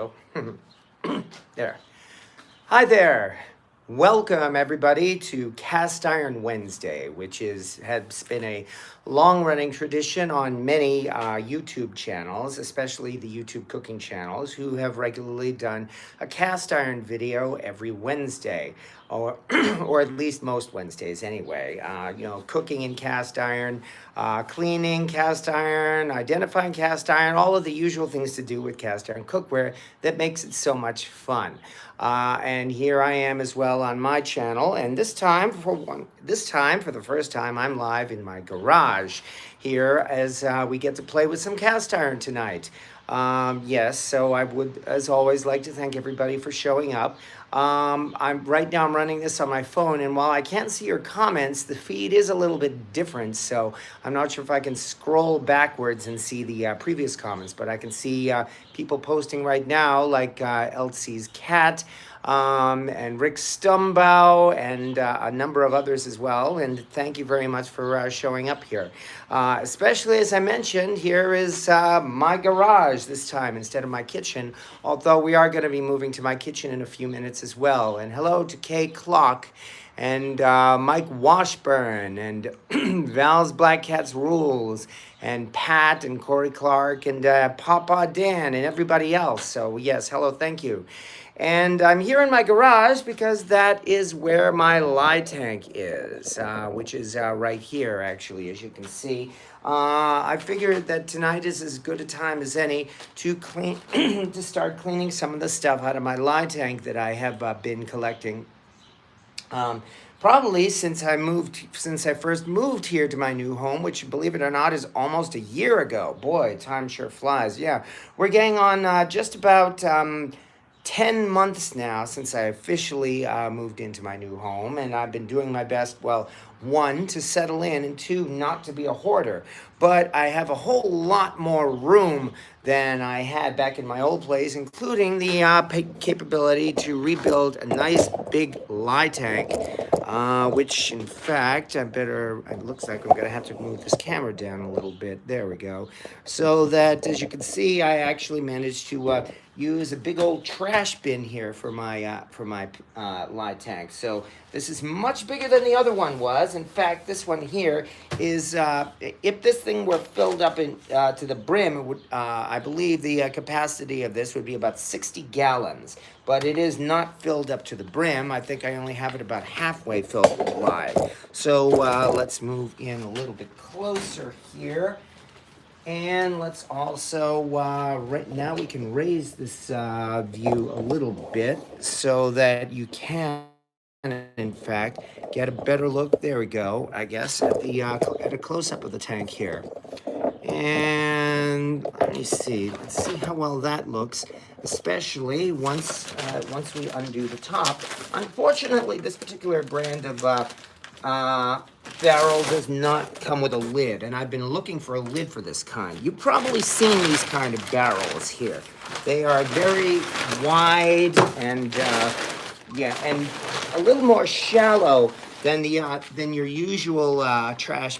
go. There. Hi there. Welcome everybody to Cast Iron Wednesday, which has been a long-running tradition on many YouTube channels, especially the YouTube cooking channels, who have regularly done a cast iron video every Wednesday, or or at least most Wednesdays anyway. Cooking in cast iron, cleaning cast iron, identifying cast iron, all of the usual things to do with cast iron cookware that makes it so much fun. And here I am as well on my channel, and this time for the first time, I'm live in my garage here as we get to play with some cast iron tonight. Yes, so I would, as always, like to thank everybody for showing up. I'm right now I'm running this on my phone, and while I can't see your comments, the feed is a little bit different, so I'm not sure if I can scroll backwards and see the previous comments, but I can see people posting right now, like Elsie's cat, and Rick Stumbow, and a number of others as well. And thank you very much for showing up here. Especially as I mentioned, here is my garage this time instead of my kitchen, although we are going to be moving to my kitchen in a few minutes as well. And hello to Kay Clock and Mike Washburn and Val's Black Cats Rules and Pat and Corey Clark and Papa Dan and everybody else. So yes, hello, thank you. And I'm here in my garage because that is where my lye tank is, which is right here, actually, as you can see. I figured that tonight is as good a time as any to clean, to start cleaning some of the stuff out of my lye tank that I have been collecting. Probably since I first moved here to my new home, which, believe it or not, is almost a year ago. Boy, time sure flies. Yeah, we're getting on just about 10 months now since I officially moved into my new home, and I've been doing my best, well, one, to settle in, and two, not to be a hoarder. But I have a whole lot more room than I had back in my old place, including the capability to rebuild a nice big lye tank, which in fact, it looks like I'm gonna have to move this camera down a little bit. There we go. So that, as you can see, I actually managed to use a big old trash bin here for my lye tank. So this is much bigger than the other one was. In fact, this one here is, if this thing were filled up to the brim, it would, I believe the capacity of this would be about 60 gallons. But it is not filled up to the brim. I think I only have it about halfway filled with lye. So let's move in a little bit closer here. And let's also, right now we can raise this view a little bit so that you can, in fact, get a better look. There we go, I guess, at a close-up of the tank here. And let me see. Let's see how well that looks, especially once we undo the top. Unfortunately, this particular brand of barrel does not come with a lid, and I've been looking for a lid for this kind. You've probably seen these kind of barrels here. They are very wide and and a little more shallow than your usual trash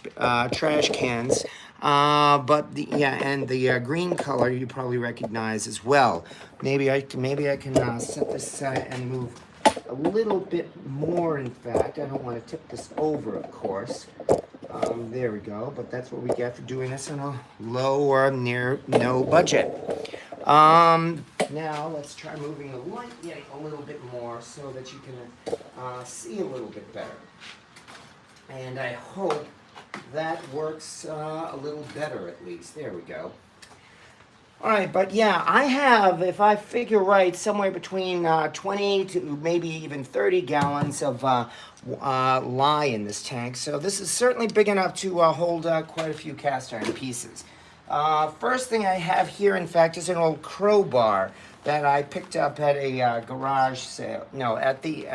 cans. But the green color you probably recognize as well. Maybe I can set this and move a little bit more. In fact, I don't want to tip this over, of course. There we go, but that's what we get for doing this on a low or near no budget. Now let's try moving the light yet a little bit more so that you can see a little bit better. And I hope that works a little better at least. There we go. All right, but yeah, I have, if I figure right, somewhere between 20 to maybe even 30 gallons of lye in this tank. So this is certainly big enough to hold quite a few cast iron pieces. First thing I have here, in fact, is an old crowbar that I picked up at a garage sale, no, at the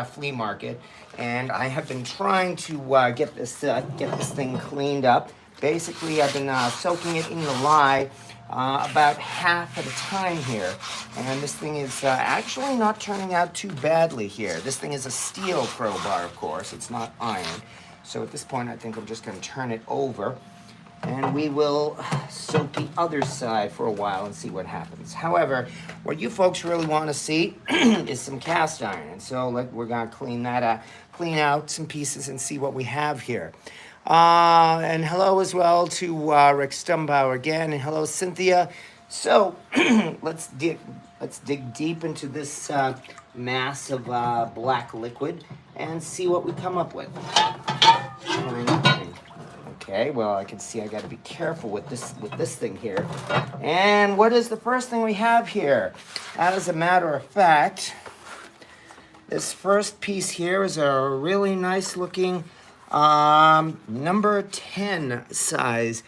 flea market, and I have been trying to get this thing cleaned up. Basically, I've been soaking it in the lye about half at a time here, and this thing is actually not turning out too badly here. This thing is a steel crowbar, of course. It's not iron. So at this point, I think I'm just going to turn it over. and we will soak the other side for a while and see what happens. However, what you folks really want to see is some cast iron, and so we're going to clean that up, clean out some pieces and see what we have here. And hello as well to Rick Stumbauer again, and hello Cynthia. So let's dig deep into this mass of black liquid and see what we come up with. Okay, well I can see I got to be careful with this thing here. And what is the first thing we have here? As a matter of fact, this first piece here is a really nice looking number 10 size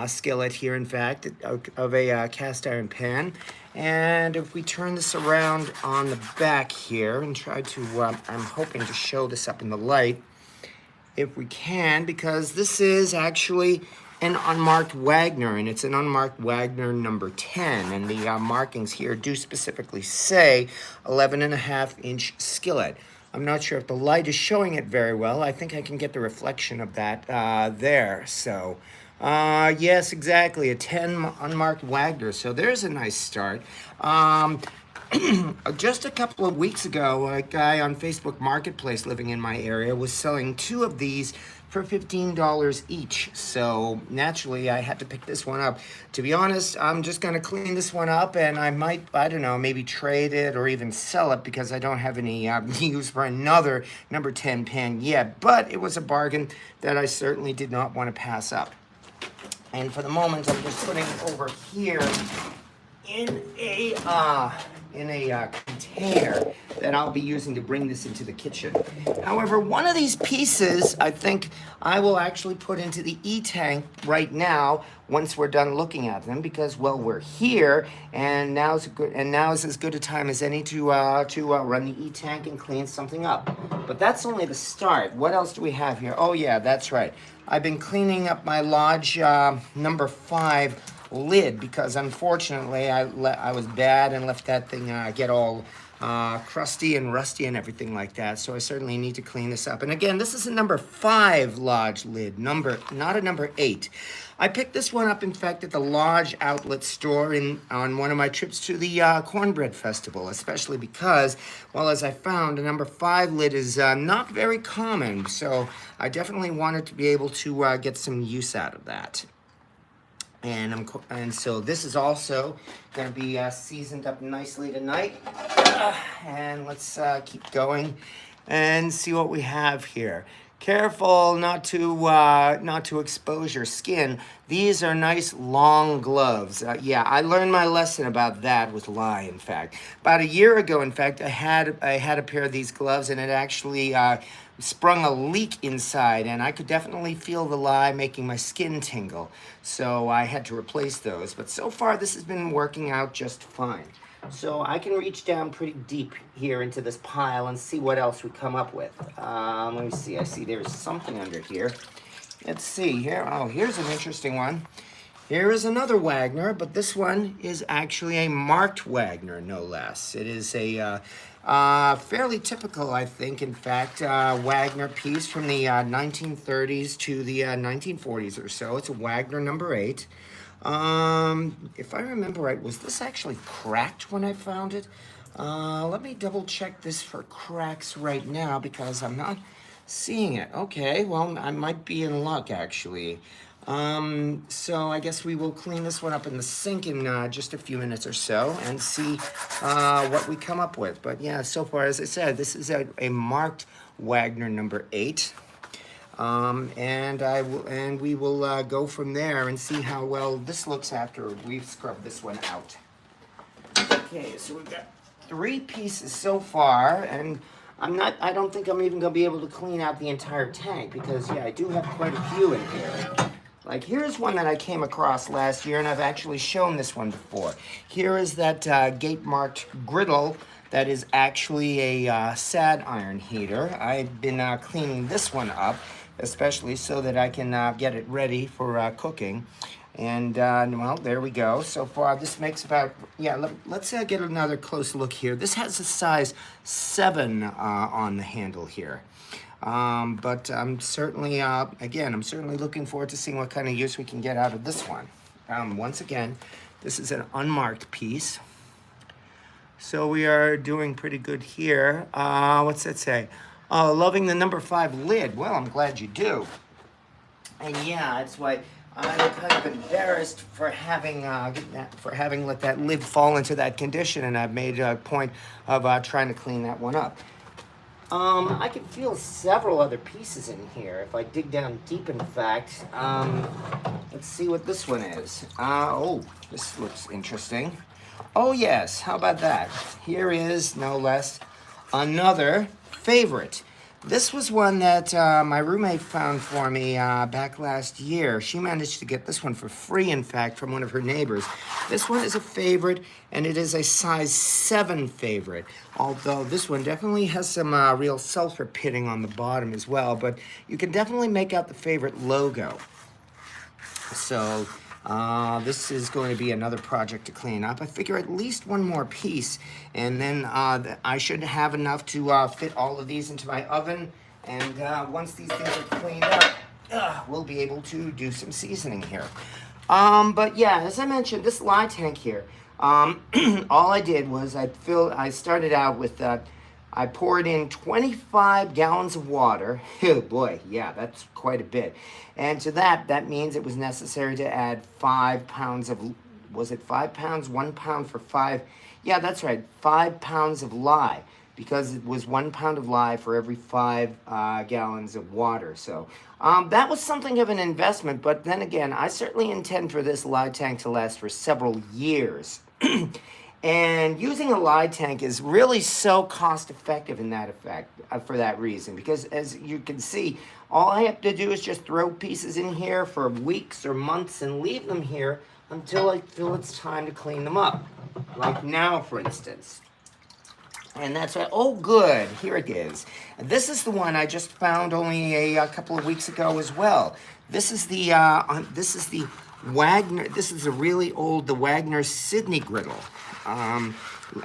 skillet here, in fact, of a cast iron pan. And if we turn this around on the back here and try to, I'm hoping to show this up in the light, if we can, because this is actually an unmarked Wagner, and it's an unmarked Wagner number 10, and the markings here do specifically say 11.5-inch skillet. I'm not sure if the light is showing it very well. I think I can get the reflection of that there. So, yes, exactly, a 10 unmarked Wagner. So there's a nice start. Just a couple of weeks ago, a guy on Facebook Marketplace living in my area was selling 2 of these for $15 each. So naturally, I had to pick this one up. To be honest, I'm just going to clean this one up, and I might, I don't know, maybe trade it or even sell it because I don't have any use for another number 10 pan yet. But it was a bargain that I certainly did not want to pass up. And for the moment, I'm just putting it over here in a container that I'll be using to bring this into the kitchen. However, one of these pieces I think I will actually put into the E-tank right now once we're done looking at them, because well, we're here and now is as good a time as any to run the E-tank and clean something up. But that's only the start. What else do we have here? Oh yeah, that's right. I've been cleaning up my Lodge number 5 lid because unfortunately I was bad and left that thing get all crusty and rusty and everything like that. So I certainly need to clean this up. And again, this is a number 5 Lodge lid, not a number 8. I picked this one up, in fact, at the Lodge outlet store on one of my trips to the Cornbread Festival, especially because, well, as I found, a number 5 lid is not very common. So I definitely wanted to be able to get some use out of that. And so this is also going to be seasoned up nicely tonight. And let's keep going and see what we have here. Careful not to expose your skin. These are nice long gloves. Yeah, I learned my lesson about that with lye, in fact. About a year ago, in fact, I had a pair of these gloves, and it actually sprung a leak inside, and I could definitely feel the lye making my skin tingle. So I had to replace those. But so far, this has been working out just fine. So I can reach down pretty deep here into this pile and see what else we come up with. Let me see. I see there's something under here. Let's see here. Oh, here's an interesting one. Here is another Wagner, but this one is actually a marked Wagner, no less. It is a fairly typical, I think, in fact, Wagner piece from the 1930s to the 1940s or so. It's a Wagner number 8. If I remember right, was this actually cracked when I found it? Let me double check this for cracks right now because I'm not seeing it. Okay, well, I might be in luck actually. So I guess we will clean this one up in the sink in just a few minutes or so and see what we come up with. But yeah, so far, as I said, this is a marked Wagner number 8. And we will go from there and see how well this looks after we've scrubbed this one out. Okay, so we've got 3 pieces so far, and I don't think I'm even gonna be able to clean out the entire tank because yeah, I do have quite a few in here. Like here's one that I came across last year, and I've actually shown this one before. Here is that gate marked griddle that is actually a sad iron heater. I've been cleaning this one up, especially so that I can get it ready for cooking. And well, there we go. So far, this makes about, yeah, let's get another close look here. This has a size 7 on the handle here. But I'm certainly, again, I'm certainly looking forward to seeing what kind of use we can get out of this one. Once again, this is an unmarked piece. So we are doing pretty good here. What's that say? Loving the number 5 lid. Well, I'm glad you do. And yeah, that's why I'm kind of embarrassed for having let that lid fall into that condition, and I've made a point of trying to clean that one up. I can feel several other pieces in here if I dig down deep, in fact. Let's see what this one is. Oh, this looks interesting. Oh yes, how about that? Here is, no less, another favorite. This was one that my roommate found for me back last year. She managed to get this one for free, in fact, from one of her neighbors. This one is a favorite, and it is a size 7 favorite. Although this one definitely has some real sulfur pitting on the bottom as well, but you can definitely make out the favorite logo. So this is going to be another project to clean up. I figure at least one more piece, and then I should have enough to fit all of these into my oven. And once these things are cleaned up, we'll be able to do some seasoning here. But yeah, as I mentioned, this lye tank here, all I did was I started out with I poured in 25 gallons of water. Oh boy, yeah, that's quite a bit. And to that means it was necessary to add 5 pounds of, was it 5 pounds? 1 pound for 5? Yeah, that's right, 5 pounds of lye, because it was 1 pound of lye for every 5 gallons of water. So that was something of an investment, but then again, I certainly intend for this lye tank to last for several years. And using a lye tank is really so cost effective in that effect, for that reason, because as you can see, all I have to do is just throw pieces in here for weeks or months and leave them here until I feel it's time to clean them up. Like now, for instance. And that's right. Oh, good. Here it is. This is the one I just found only a couple of weeks ago as well. This is the Wagner. This is a really old, the Wagner Sydney griddle.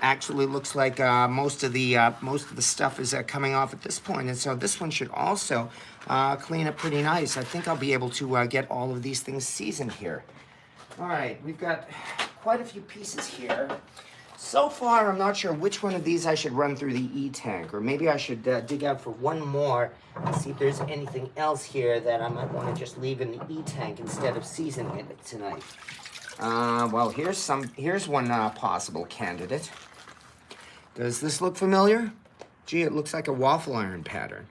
Actually looks like most of the stuff is coming off at this point, and so this one should also clean up pretty nice. I think I'll be able to get all of these things seasoned here. All right, we've got quite a few pieces here. So far, I'm not sure which one of these I should run through the E-tank, or maybe I should dig out for one more and see if there's anything else here that I might want to just leave in the E-tank instead of seasoning it tonight. Well, here's one possible candidate. Does this look familiar? Gee, it looks like a waffle iron pattern.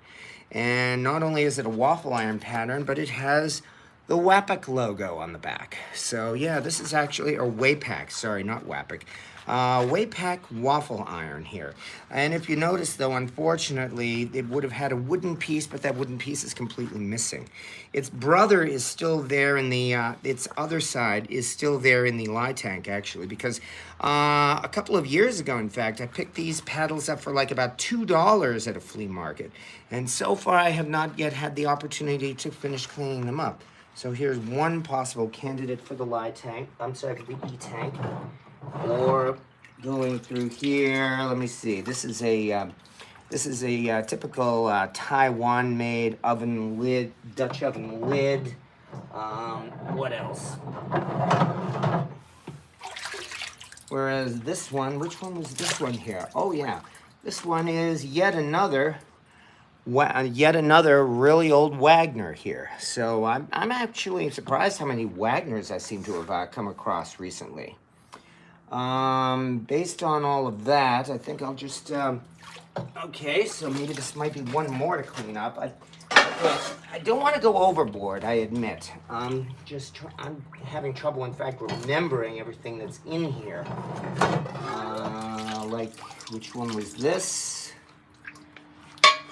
And not only is it a waffle iron pattern, but it has the WAPAC logo on the back. So yeah, this is actually, or WAPAC, sorry, not WAPAC. WAPAC waffle iron here. And if you notice though, unfortunately, it would have had a wooden piece, but that wooden piece is completely missing. Its brother is still there in the, its other side is still there in the lye tank actually, because a couple of years ago, in fact, I picked these paddles up for like about $2 at a flea market. And so far I have not yet had the opportunity to finish cleaning them up. So here's one possible candidate for the lye tank, I'm sorry, for the E-tank. Or going through here, let me see. This is a typical Taiwan-made oven lid, Dutch oven lid. What else? Whereas this one, which one was this one here? Oh yeah, this one is yet another really old Wagner here. So I'm actually surprised how many Wagners I seem to have come across recently. Based on all of that, I think I'll just, okay, so maybe this might be one more to clean up. I don't want to go overboard, I admit. I'm having trouble, in fact, remembering everything that's in here. Like, which one was this?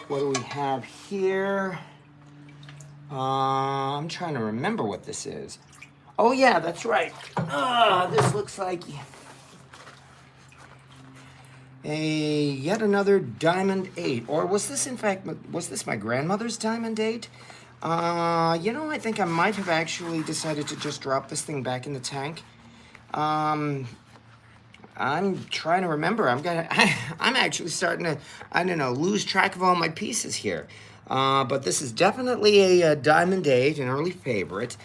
What do we have here? I'm trying to remember what this is. Oh yeah, that's right. This looks like yet another Diamond 8, or was this in fact, was this my grandmother's Diamond 8? I think I might have actually decided to just drop this thing back in the tank. Um, I'm trying to remember. I'm actually starting to, I don't know, lose track of all my pieces here. But this is definitely a Diamond 8, an early favorite.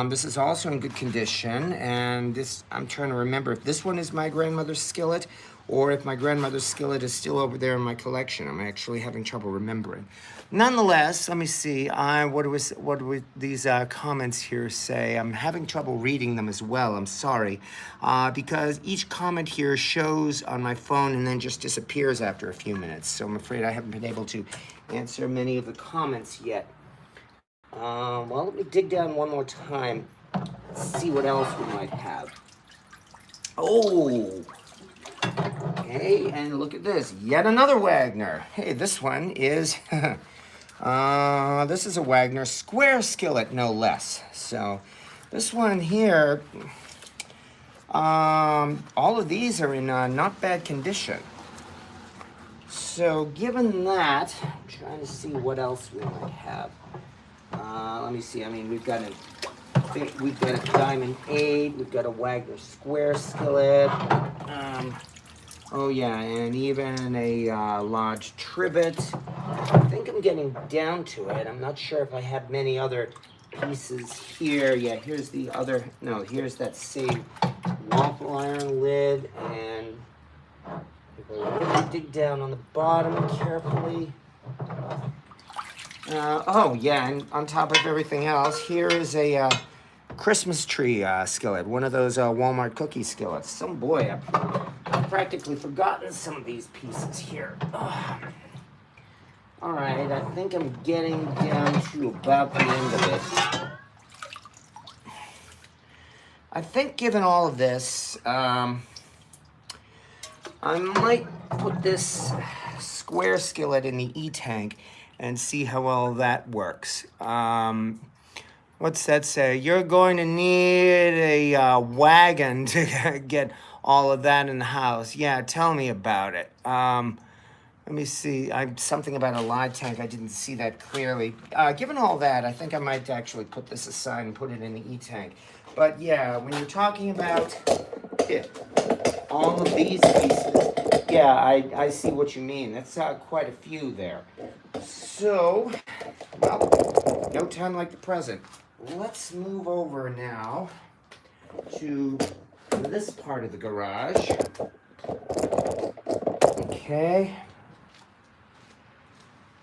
This is also in good condition, and this, I'm trying to remember if this one is my grandmother's skillet or if my grandmother's skillet is still over there in my collection. I'm actually having trouble remembering. Nonetheless, let me see. What do these comments here say? I'm having trouble reading them as well. I'm sorry, because each comment here shows on my phone and then just disappears after a few minutes. So I'm afraid I haven't been able to answer many of the comments yet. Well, let me dig down one more time, see what else we might have. Oh, okay, and look at this, yet another Wagner. Hey, this one is, this is a Wagner square skillet, no less. So this one here, all of these are in not bad condition. So given that, I'm trying to see what else we might have. Let me see. I mean, we've got a Diamond 8. We've got a Wagner square skillet. Oh yeah, and even a Lodge trivet. I think I'm getting down to it. I'm not sure if I have many other pieces here. Yeah, here's the other. No, here's that same waffle iron lid, and dig down on the bottom carefully. Oh yeah, and on top of everything else, here is a Christmas tree skillet, one of those Walmart cookie skillets. Some boy, I've practically forgotten some of these pieces here. Ugh. All right, I think I'm getting down to about the end of it. I think given all of this, I might put this square skillet in the E-tank and see how well that works. What's that say? You're going to need a wagon to get all of that in the house. Yeah, tell me about it. Let me see. Something about a lye tank. I didn't see that clearly. Given all that, I think I might actually put this aside and put it in the E-tank. But yeah, when you're talking about all of these pieces, yeah, I see what you mean. That's quite a few there. So, well, no time like the present. Let's move over now to this part of the garage. Okay.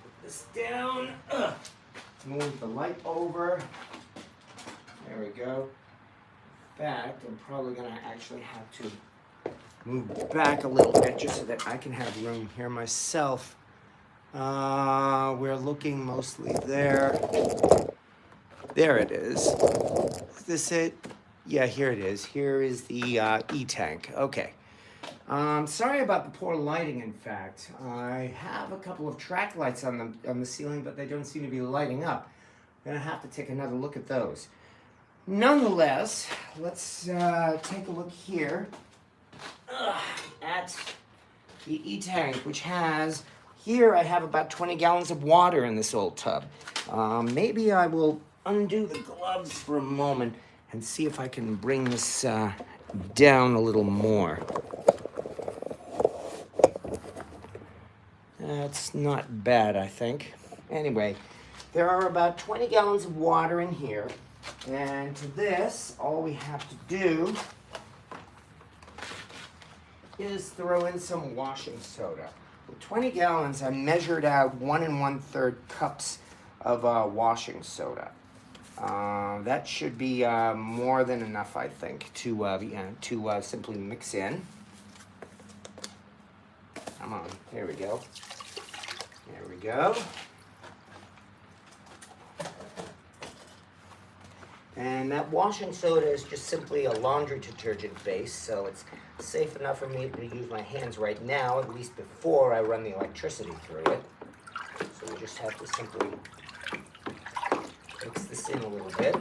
Put this down. Move the light over. There we go. In fact, I'm probably going to actually have to move back a little bit just so that I can have room here myself. We're looking mostly there. There it is. Is this it? Yeah, here it is. Here is the E-tank. Okay. Sorry about the poor lighting, in fact. I have a couple of track lights on the ceiling, but they don't seem to be lighting up. I'm going to have to take another look at those. Nonetheless, let's take a look here at the E-tank, which has, here I have about 20 gallons of water in this old tub. Maybe I will undo the gloves for a moment and see if I can bring this down a little more. That's not bad, I think. Anyway, there are about 20 gallons of water in here. And to this, all we have to do is throw in some washing soda. With 20 gallons, I measured out 1 1/3 cups of washing soda. That should be more than enough, I think, to simply mix in. Come on, here we go. There we go. And that washing soda is just simply a laundry detergent base, so it's safe enough for me to use my hands right now, at least before I run the electricity through it. So we just have to simply mix this in a little bit.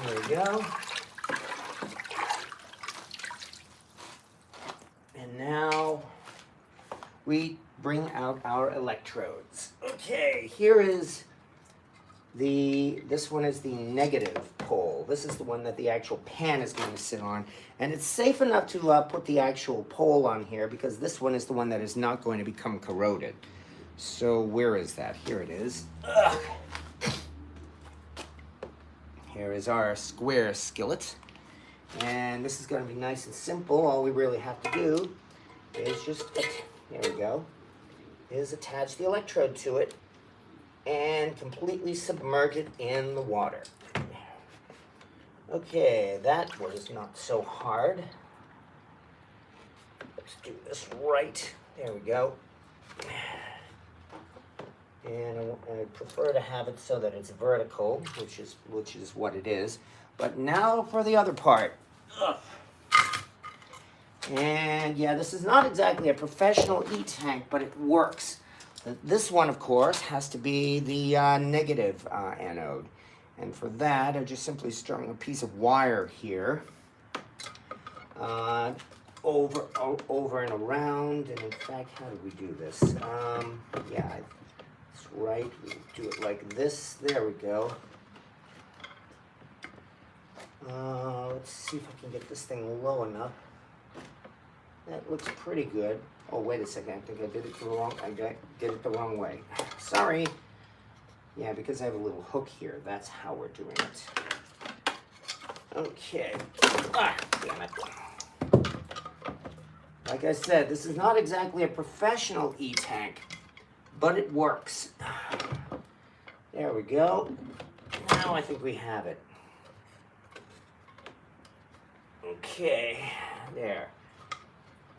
There we go. And now we bring out our electrodes. Okay, here is this one is the negative pole. This is the one that the actual pan is going to sit on. And it's safe enough to put the actual pole on here because this one is the one that is not going to become corroded. So where is that? Here it is. Ugh. Here is our square skillet. And this is going to be nice and simple. All we really have to do is just, there we go, is attach the electrode to it and completely submerge it in the water. Okay, that was not so hard. Let's do this right. There we go. And I prefer to have it so that it's vertical, which is what it is. But now for the other part. Ugh. And yeah, this is not exactly a professional e-tank, but it works. This one, of course, has to be the negative anode. And for that, I just simply strung a piece of wire here over and around. And in fact, how do we do this? Yeah, that's right. We do it like this. There we go. Let's see if I can get this thing low enough. That looks pretty good. Oh, wait a second. I think I did it did it the wrong way. Sorry. Yeah, because I have a little hook here. That's how we're doing it. Okay. Ah, damn it. Like I said, this is not exactly a professional e-tank, but it works. There we go. Now I think we have it. Okay, there.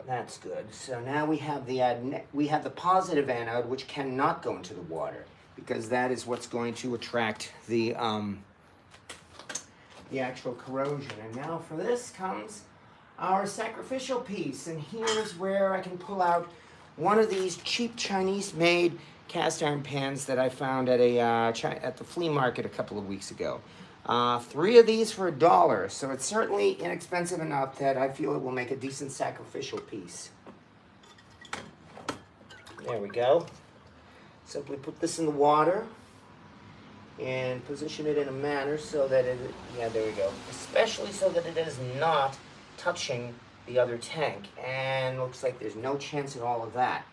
That's good. So now we have the positive anode, which cannot go into the water because that is what's going to attract the actual corrosion. And now for this comes our sacrificial piece, and here's where I can pull out one of these cheap Chinese-made cast iron pans that I found at at the flea market a couple of weeks ago. 3 of these for $1, so it's certainly inexpensive enough that I feel it will make a decent sacrificial piece. There we go. Simply put this in the water and position it in a manner so that yeah, there we go. Especially so that it is not touching the other tank, and looks like there's no chance at all of that.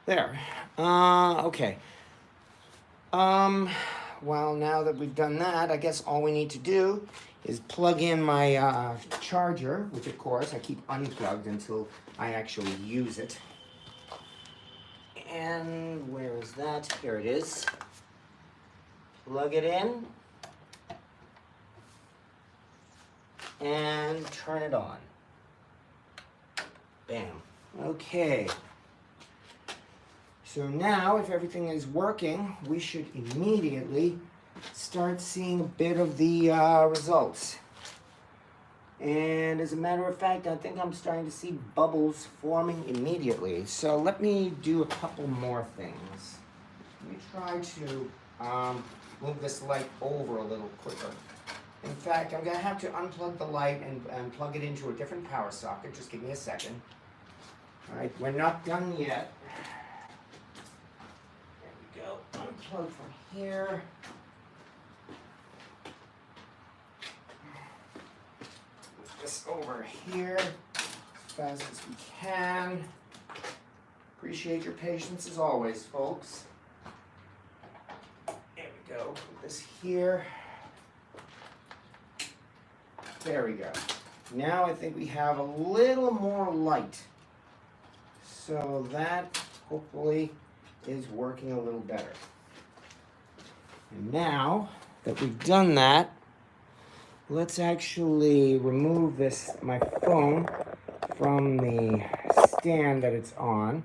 There. Okay. Well, now that we've done that, I guess all we need to do is plug in my charger, which of course I keep unplugged until I actually use it. And where is that? Here it is. Plug it in and turn it on. Bam. Okay. So now, if everything is working, we should immediately start seeing a bit of the results. And as a matter of fact, I think I'm starting to see bubbles forming immediately. So let me do a couple more things. Let me try to move this light over a little quicker. In fact, I'm going to have to unplug the light and plug it into a different power socket. Just give me a second. All right, we're not done yet. Unplug from here. Move this over here as fast as we can. Appreciate your patience as always, folks. There we go. Put this here. There we go. Now I think we have a little more light. So that hopefully is working a little better. And now that we've done that, let's actually remove my phone from the stand that it's on.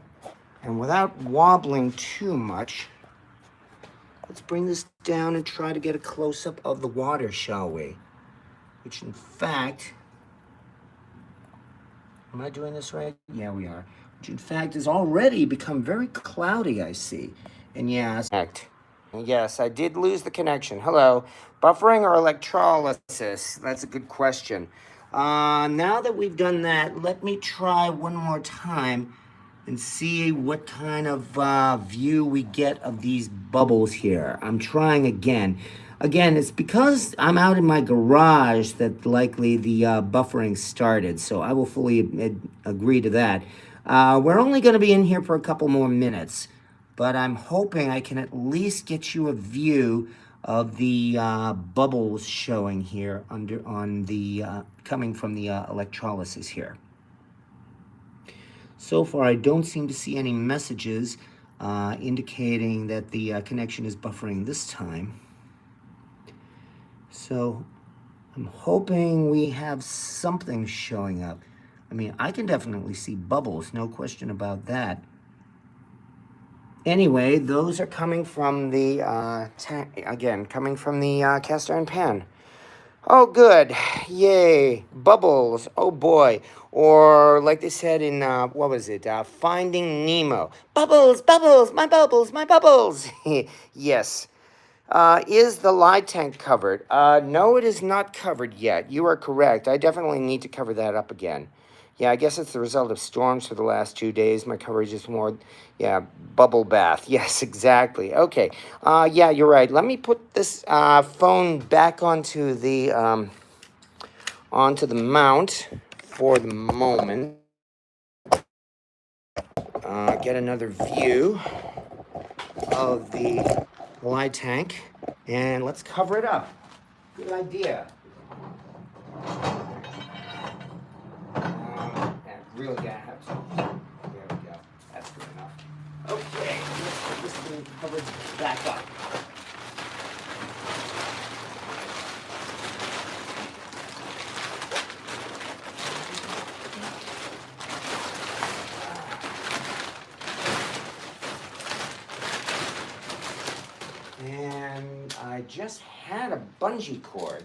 And without wobbling too much, let's bring this down and try to get a close-up of the water, shall we? Which in fact, am I doing this right? Yeah, we are. Which in fact has already become very cloudy, I see. And yes, yes, I did lose the connection. Hello. Buffering or electrolysis? That's a good question. Now that we've done that, let me try one more time and see what kind of view we get of these bubbles here. I'm trying again. Again, it's because I'm out in my garage that likely the buffering started, so I will fully agree to that. We're only going to be in here for a couple more minutes, but I'm hoping I can at least get you a view of the bubbles showing here under on the coming from the electrolysis here. So far, I don't seem to see any messages indicating that the connection is buffering this time. So I'm hoping we have something showing up. I mean, I can definitely see bubbles, no question about that. Anyway, those are coming from the, coming from the cast iron pan. Oh, good. Yay. Bubbles. Oh, boy. Or like they said in, what was it? Finding Nemo. Bubbles, bubbles, my bubbles, my bubbles. Yes. Is the light tank covered? No, it is not covered yet. You are correct. I definitely need to cover that up again. Yeah, I guess it's the result of storms for the last 2 days. My coverage is more, yeah, bubble bath. Yes, exactly. Okay. Yeah, you're right. Let me put this phone back onto the mount for the moment. Get another view of the light tank, and let's cover it up. Good idea. Really gonna have to. There we go. That's good enough. Okay, let's get this thing covered back up. And I just had a bungee cord.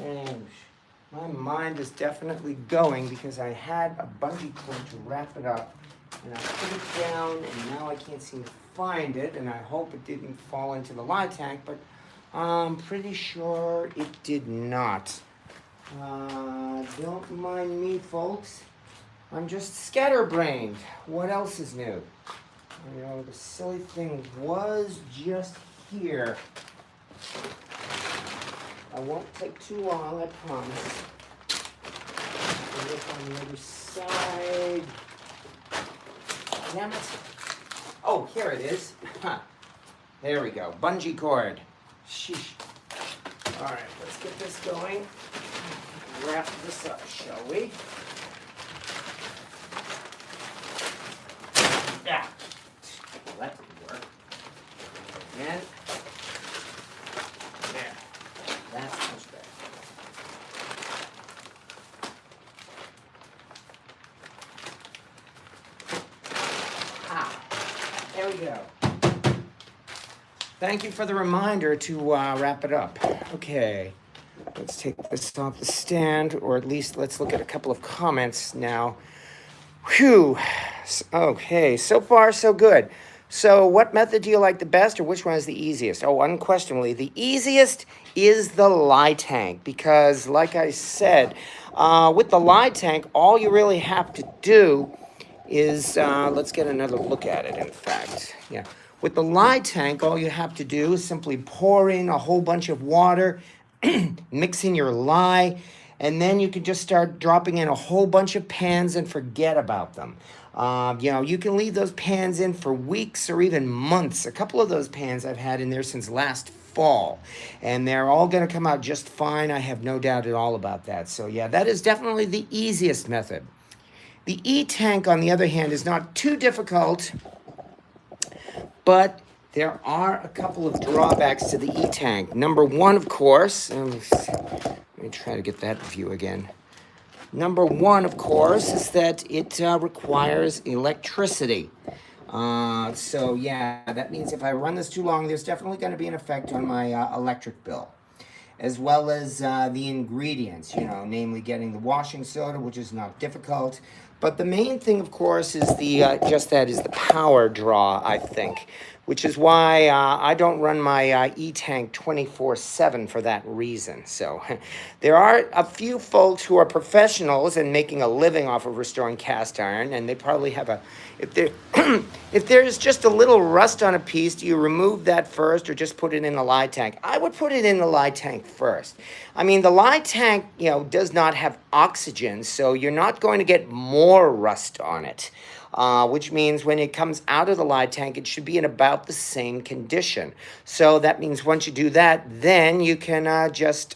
And my mind is definitely going because I had a bungee cord to wrap it up. And I put it down and now I can't seem to find it. And I hope it didn't fall into the light tank, but I'm pretty sure it did not. Don't mind me, folks. I'm just scatterbrained. What else is new? You know, the silly thing was just here. I won't take too long, I promise. Look on the other side. Damn it. Oh, here it is. There we go. Bungee cord. Sheesh. All right, let's get this going. Wrap this up, shall we? Yeah. That didn't work. Again. There. That's much better. There we go. Thank you for the reminder to wrap it up. Okay, let's take this off the stand, or at least let's look at a couple of comments now. Whew. Okay, so far so good. So what method do you like the best, or which one is the easiest? Oh, unquestionably, the easiest is the lye tank, because like I said, with the lye tank, all you really have to do is, let's get another look at it, in fact. Yeah. With the lye tank, all you have to do is simply pour in a whole bunch of water, mix in your lye, and then you can just start dropping in a whole bunch of pans and forget about them. You know, you can leave those pans in for weeks or even months. A couple of those pans I've had in there since last fall, and they're all going to come out just fine. I have no doubt at all about that. So yeah, that is definitely the easiest method. The E-tank, on the other hand, is not too difficult, but there are a couple of drawbacks to the E-tank. Number one, of course, let me try to get that view again. Number one, of course, is that it requires electricity. So yeah, that means if I run this too long, there's definitely going to be an effect on my electric bill, as well as the ingredients, you know, namely getting the washing soda, which is not difficult, But the main thing, of course, is the power draw, I think, which is why I don't run my e-tank 24/7 for that reason. So there are a few folks who are professionals and making a living off of restoring cast iron, and they probably have if there if there's just a little rust on a piece, do you remove that first or just put it in the lye tank? I would put it in the lye tank first. I mean, the lye tank, does not have oxygen, so you're not going to get more rust on it. Which means when it comes out of the lye tank, it should be in about the same condition. So that means once you do that, then you can just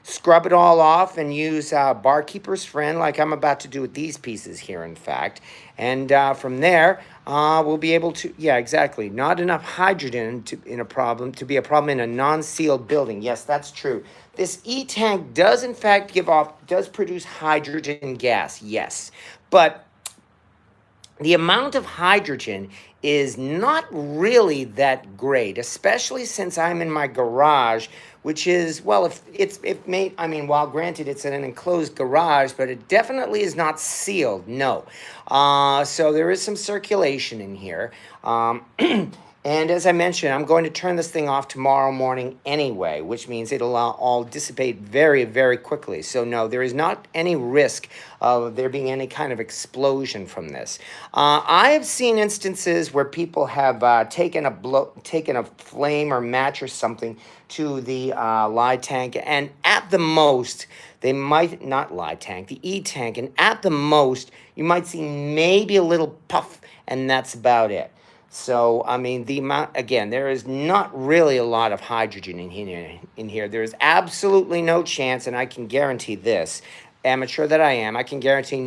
scrub it all off and use Barkeeper's Friend like I'm about to do with these pieces here, in fact. And from there, we'll be able to, yeah, exactly. Not enough hydrogen to be a problem in a non-sealed building. Yes, that's true. This e-tank does in fact does produce hydrogen gas, yes. But the amount of hydrogen is not really that great, especially since I'm in my garage, which is, well, while granted it's in an enclosed garage, but it definitely is not sealed, no. So there is some circulation in here. And as I mentioned, I'm going to turn this thing off tomorrow morning anyway, which means it'll all dissipate very, very quickly. So no, there is not any risk of there being any kind of explosion from this. I have seen instances where people have taken a flame or match or something to the lye tank, and at the most, they might, not lye tank, the e-tank, and at the most, you might see maybe a little puff, and that's about it. So, I mean, the amount, again, there is not really a lot of hydrogen in here. There is absolutely no chance, and I can guarantee this, amateur that I am, I can guarantee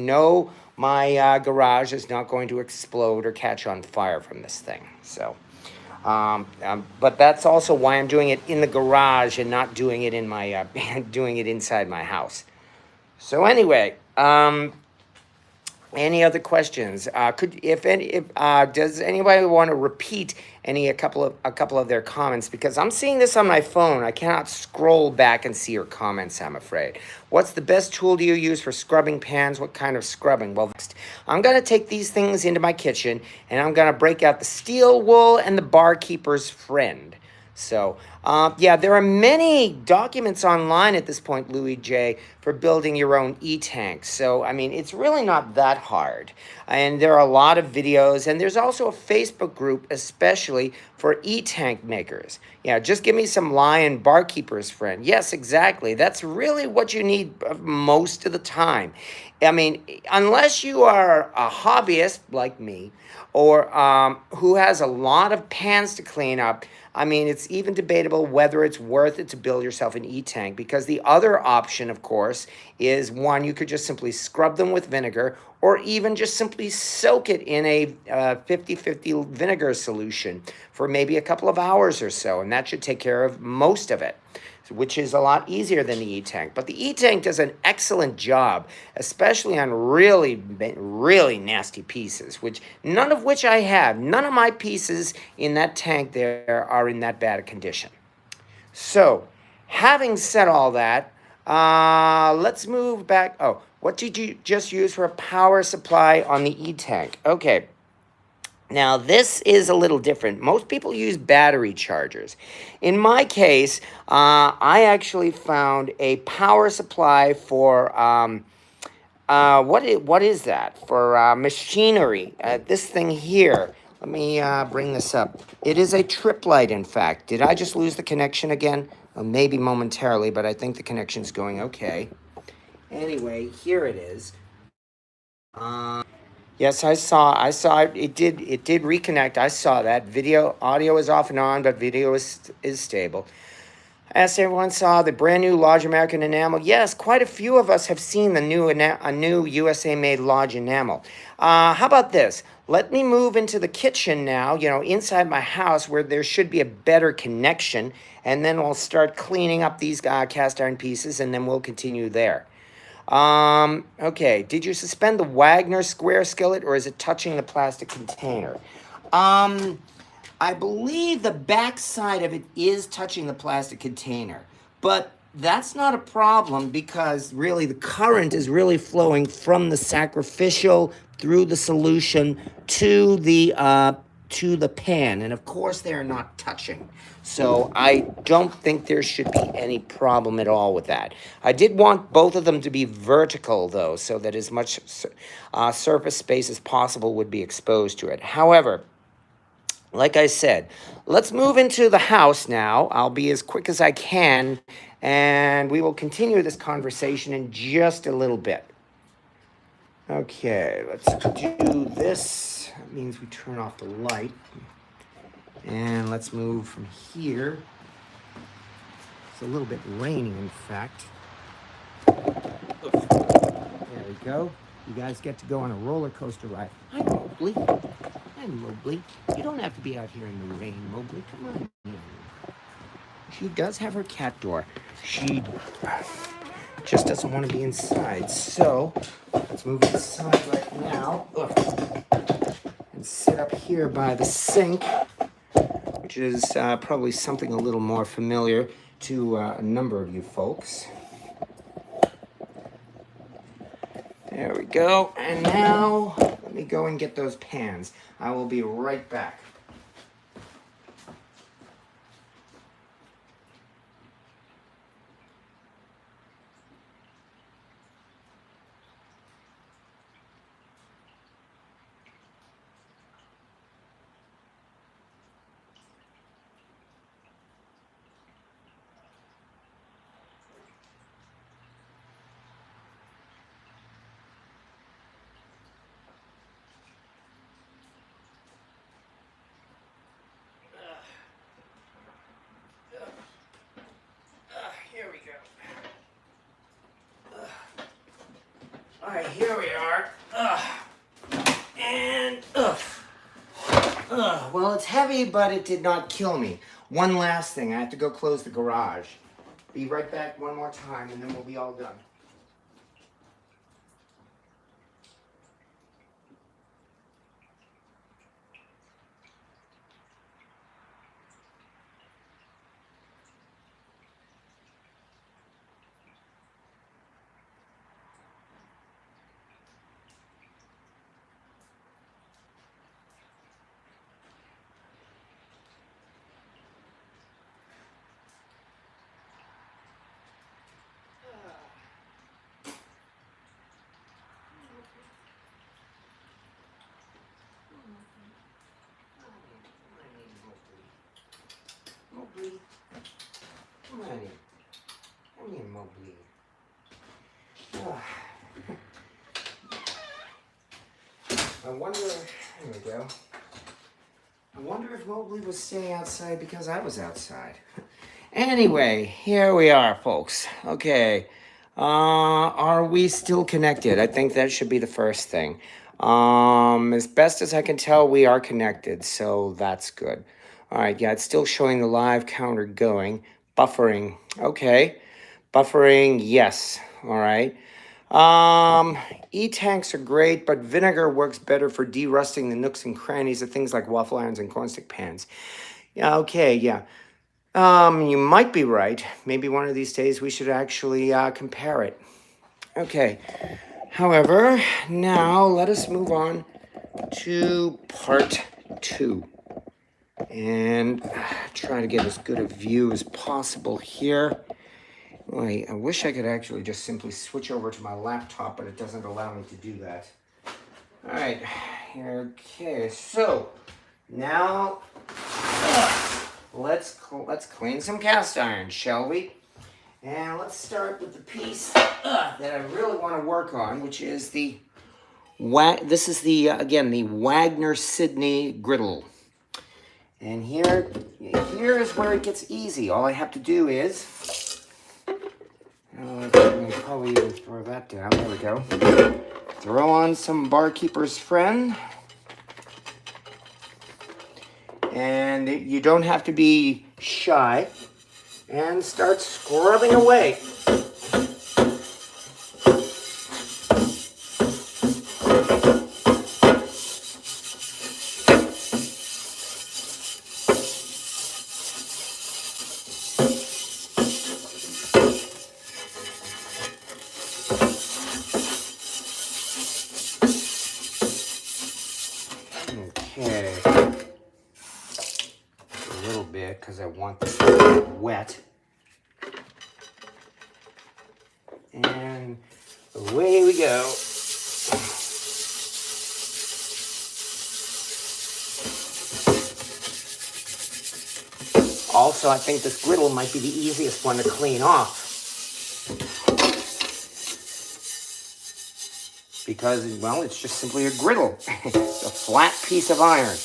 my garage is not going to explode or catch on fire from this thing. So, but that's also why I'm doing it in the garage and not doing it in my, doing it inside my house. So anyway, any other questions? Does anybody want to repeat a couple of their comments? Because I'm seeing this on my phone. I cannot scroll back and see your comments, I'm afraid. What's the best tool do you use for scrubbing pans? What kind of scrubbing? Well, next, I'm going to take these things into my kitchen, and I'm going to break out the steel wool and the Barkeeper's Friend. So, yeah, there are many documents online at this point, Louis J., for building your own e-tanks. So, I mean, it's really not that hard. And there are a lot of videos, and there's also a Facebook group especially for e-tank makers. Yeah, just give me some Lion Barkeeper's Friend. Yes, exactly. That's really what you need most of the time. I mean, unless you are a hobbyist like me, or who has a lot of pans to clean up, I mean, it's even debatable whether it's worth it to build yourself an e-tank, because the other option, of course, is one, you could just simply scrub them with vinegar, or even just simply soak it in a 50-50 vinegar solution for maybe a couple of hours or so, and that should take care of most of it, which is a lot easier than the e-tank. But the e-tank does an excellent job, especially on really, really nasty pieces, none of which I have. None of my pieces in that tank there are in that bad a condition. So, having said all that, let's move back. Oh, what did you just use for a power supply on the e-tank? Okay. Now, this is a little different. Most people use battery chargers. In my case, I actually found a power supply for, what is that? For machinery. This thing here. Let me bring this up. It is a trip light, in fact. Did I just lose the connection again? Well, maybe momentarily, but I think the connection's going okay. Anyway, here it is. Yes, I saw it. It did reconnect. I saw that. Audio is off and on, but video is stable. As everyone saw, the brand new Lodge American enamel. Yes, quite a few of us have seen the new USA-made Lodge enamel. How about this? Let me move into the kitchen now, inside my house where there should be a better connection, and then we'll start cleaning up these cast iron pieces, and then we'll continue there. Okay, did you suspend the Wagner square skillet, or is it touching the plastic container? I believe the back side of it is touching the plastic container, but that's not a problem because really the current is really flowing from the sacrificial through the solution to the pan, and of course they are not touching. So I don't think there should be any problem at all with that. I did want both of them to be vertical though, so that as much surface space as possible would be exposed to it. However, like I said, let's move into the house now. I'll be as quick as I can, and we will continue this conversation in just a little bit. Okay, let's do this. That means we turn off the light. And let's move from here. It's a little bit raining, in fact. There we go. You guys get to go on a roller coaster ride. Hi, Mobley. Hi, Mobley. You don't have to be out here in the rain, Mobley. Come on in. She does have her cat door. She just doesn't want to be inside. So let's move inside right now. And sit up here by the sink, which is probably something a little more familiar to a number of you folks. There we go. And now let me go and get those pans. I will be right back. Here we go. All right, here we are. Well, it's heavy, but it did not kill me. One last thing, I have to go close the garage. Be right back one more time, and then we'll be all done. Mobley. Come on in. Come in, Mobley. I wonder, there we go. I wonder if Mobley was staying outside because I was outside. Anyway, here we are, folks. Okay. Are we still connected? I think that should be the first thing. As best as I can tell, we are connected, so that's good. All right, yeah, it's still showing the live counter going. Buffering, okay. Buffering, yes. All right. E-tanks are great, but vinegar works better for de-rusting the nooks and crannies of things like waffle irons and cornstick pans. Yeah, okay, yeah. You might be right. Maybe one of these days we should actually compare it. Okay. However, now let us move on to part 2. And try to get as good a view as possible here. I wish I could actually just simply switch over to my laptop, but it doesn't allow me to do that. All right, okay, so now let's clean some cast iron, shall we? And let's start with the piece that I really want to work on, which is the this is the again the Wagner Sydney griddle. And here is where it gets easy. All I have to do is probably even throw that down. There we go. Throw on some Barkeeper's Friend. And you don't have to be shy. And start scrubbing away. want this to get wet. And away we go. Also, I think this griddle might be the easiest one to clean off. Because, well, it's just simply a griddle. It's a flat piece of iron.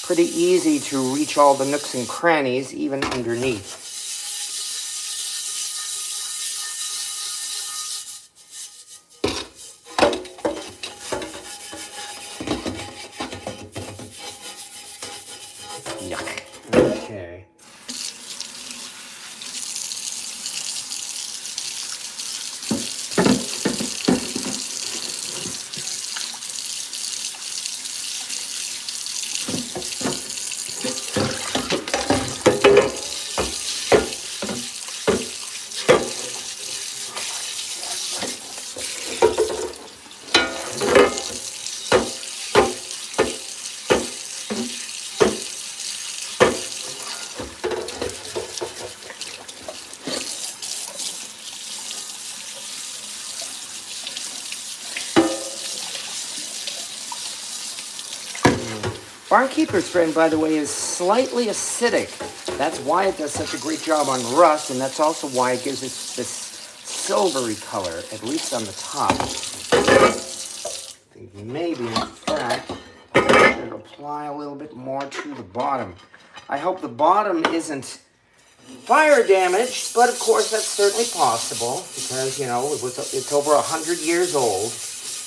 Pretty easy to reach all the nooks and crannies, even underneath. Yuck. Okay. Barnkeeper's Friend, by the way, is slightly acidic. That's why it does such a great job on rust, and that's also why it gives it this silvery color, at least on the top. I think maybe, in fact, I should apply a little bit more to the bottom. I hope the bottom isn't fire damaged, but of course that's certainly possible because, you know, it's over 100 years old.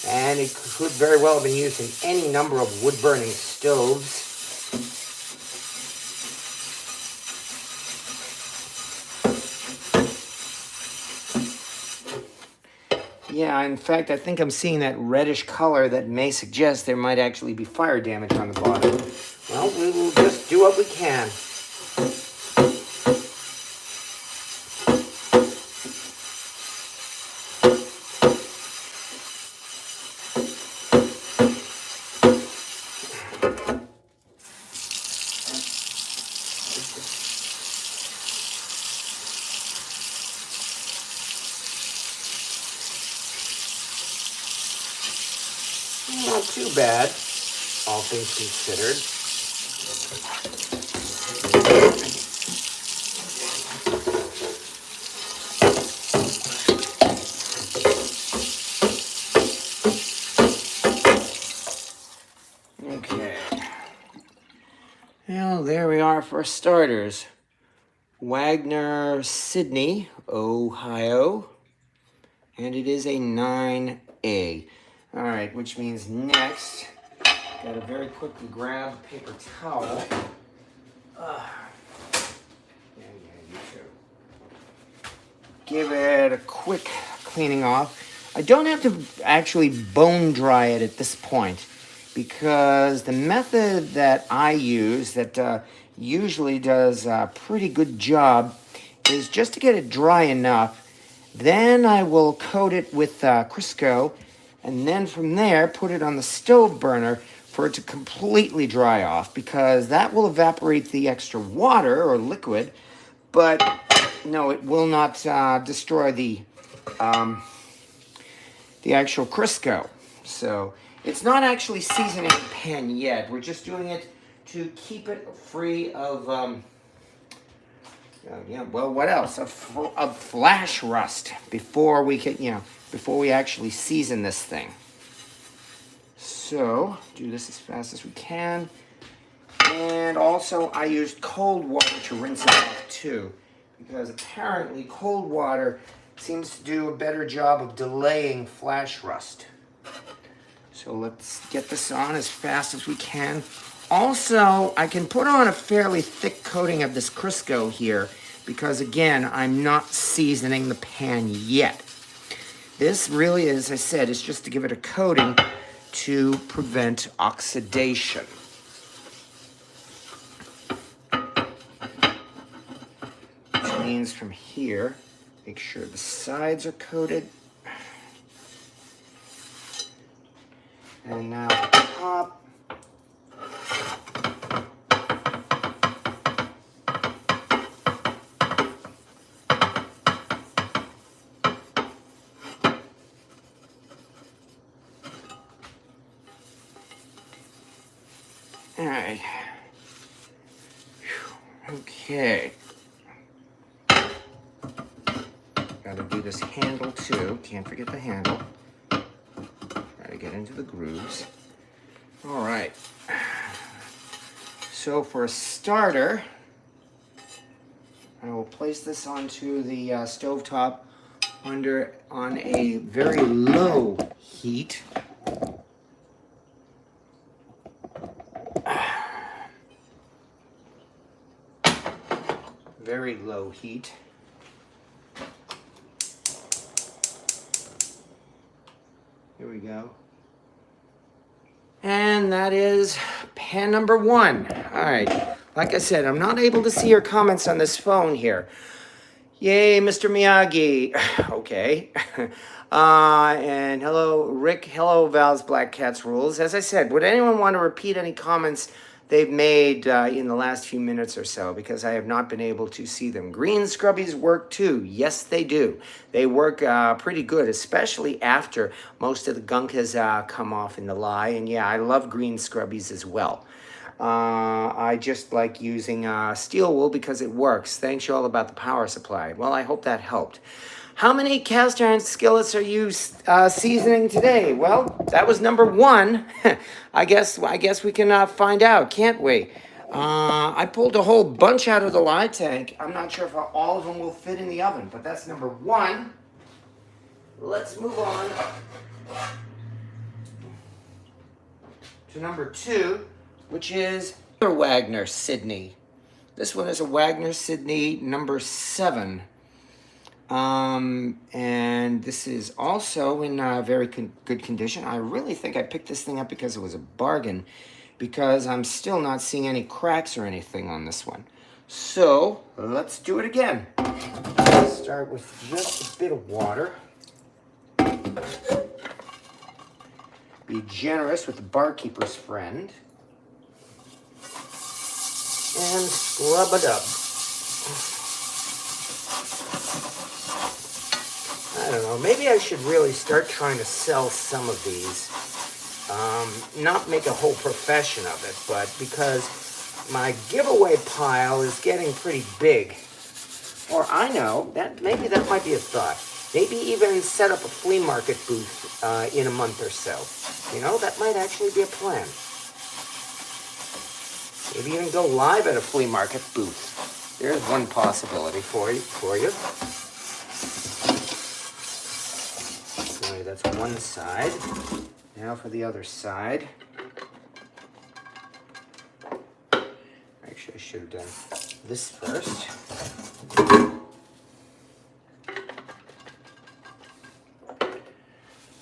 And it could very well have been used in any number of wood-burning stoves. Yeah, in fact, I think I'm seeing that reddish color that may suggest there might actually be fire damage on the bottom. Well, we will just do what we can. Not too bad, all things considered. Okay. Well, there we are for starters. Wagner, Sydney, Ohio. And it is a 9A. All right, which means next, got to very quickly grab a paper towel. You too. Give it a quick cleaning off. I don't have to actually bone dry it at this point because the method that I use that usually does a pretty good job is just to get it dry enough. Then I will coat it with Crisco, and then from there put it on the stove burner for it to completely dry off, because that will evaporate the extra water or liquid, but no, it will not destroy the actual Crisco. So it's not actually seasoning the pan yet. We're just doing it to keep it free of what else? Of flash rust before we actually season this thing. So do this as fast as we can. And also I used cold water to rinse it off too, because apparently cold water seems to do a better job of delaying flash rust. So let's get this on as fast as we can. Also, I can put on a fairly thick coating of this Crisco here because, again, I'm not seasoning the pan yet. This really, as I said, is just to give it a coating to prevent oxidation. Which means from here, make sure the sides are coated. And now the top. All right. Okay. Gotta do this handle too. Can't forget the handle. Try to get into the grooves. All right. So for a starter, I will place this onto the stovetop on a very low heat. Very low heat. Here we go. And that is pan number 1. All right. Like I said, I'm not able to see your comments on this phone here. Yay, Mr. Miyagi. Okay. And hello, Rick. Hello, Val's Black Cats Rules. As I said, would anyone want to repeat any comments they've made in the last few minutes or so? Because I have not been able to see them. Green scrubbies work too. Yes, they do. They work pretty good, especially after most of the gunk has come off in the lye. And yeah, I love green scrubbies as well. I just like using steel wool because it works. Thanks you all about the power supply. Well, I hope that helped. How many cast iron skillets are you seasoning today? Well, that was number 1. I guess we can find out, can't we? I pulled a whole bunch out of the lye tank. I'm not sure if all of them will fit in the oven, but that's number 1. Let's move on to number 2, which is Wagner Sydney. This one is a Wagner Sydney number 7. And this is also in very good condition. I really think I picked this thing up because it was a bargain, because I'm still not seeing any cracks or anything on this one. So let's do it again. Start with just a bit of water. Be generous with the barkeeper's friend. And scrub it up. I don't know, maybe I should really start trying to sell some of these. Not make a whole profession of it, but because my giveaway pile is getting pretty big. Or I know, maybe that might be a thought. Maybe even set up a flea market booth in a month or so. You know, that might actually be a plan. Maybe even go live at a flea market booth. There's one possibility for you. Anyway, that's one side. Now for the other side. Actually, I should have done this first.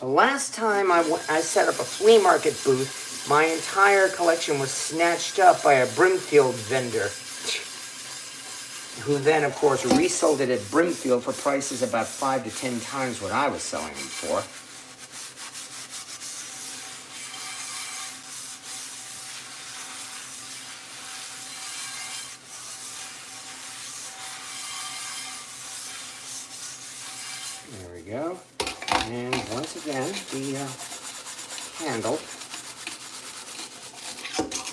The last time I set up a flea market booth, my entire collection was snatched up by a Brimfield vendor, who then, of course, resold it at Brimfield for prices about 5 to 10 times what I was selling them for. There we go. And once again, the handle.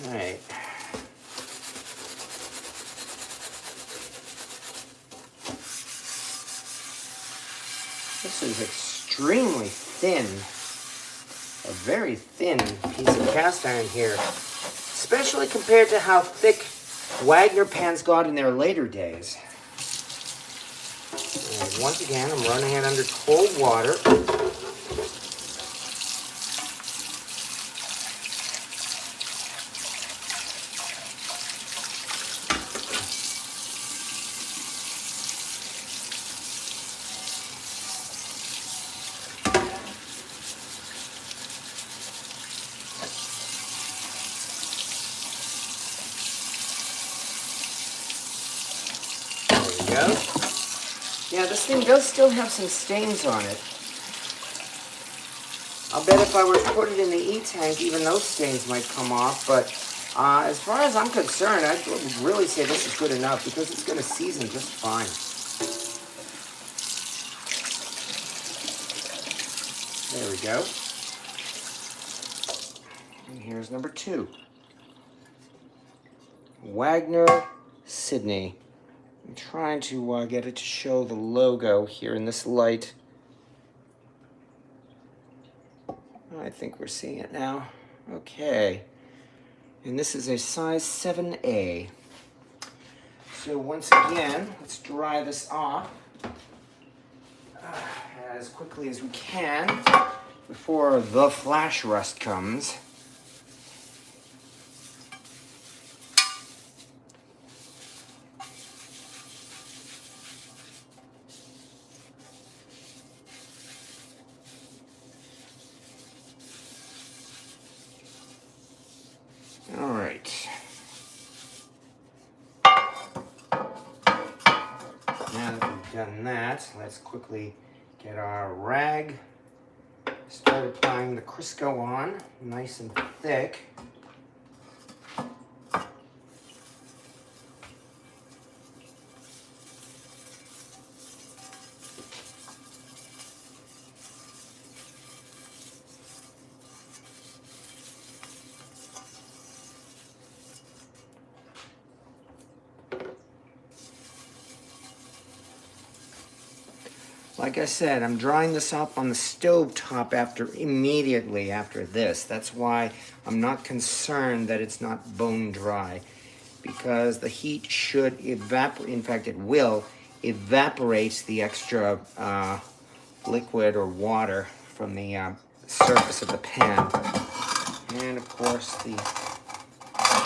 All right. This is extremely thin, a very thin piece of cast iron here, especially compared to how thick Wagner pans got in their later days. And once again, I'm running it under cold water. There we go. Yeah, this thing does still have some stains on it. I'll bet if I were to put it in the E-tank, even those stains might come off, but as far as I'm concerned, I would really say this is good enough because it's going to season just fine. There we go. And here's number 2. Wagner, Sydney. I'm trying to get it to show the logo here in this light. I think we're seeing it now. Okay. And this is a size 7A. So once again, let's dry this off as quickly as we can before the flash rust comes. All right. Now that we've done that, let's quickly get our rag. Start applying the Crisco on, nice and thick. Like I said, I'm drying this up on the stove top immediately after this. That's why I'm not concerned that it's not bone dry, because the heat should evaporate. In fact, it will evaporate the extra liquid or water from the surface of the pan. And of course the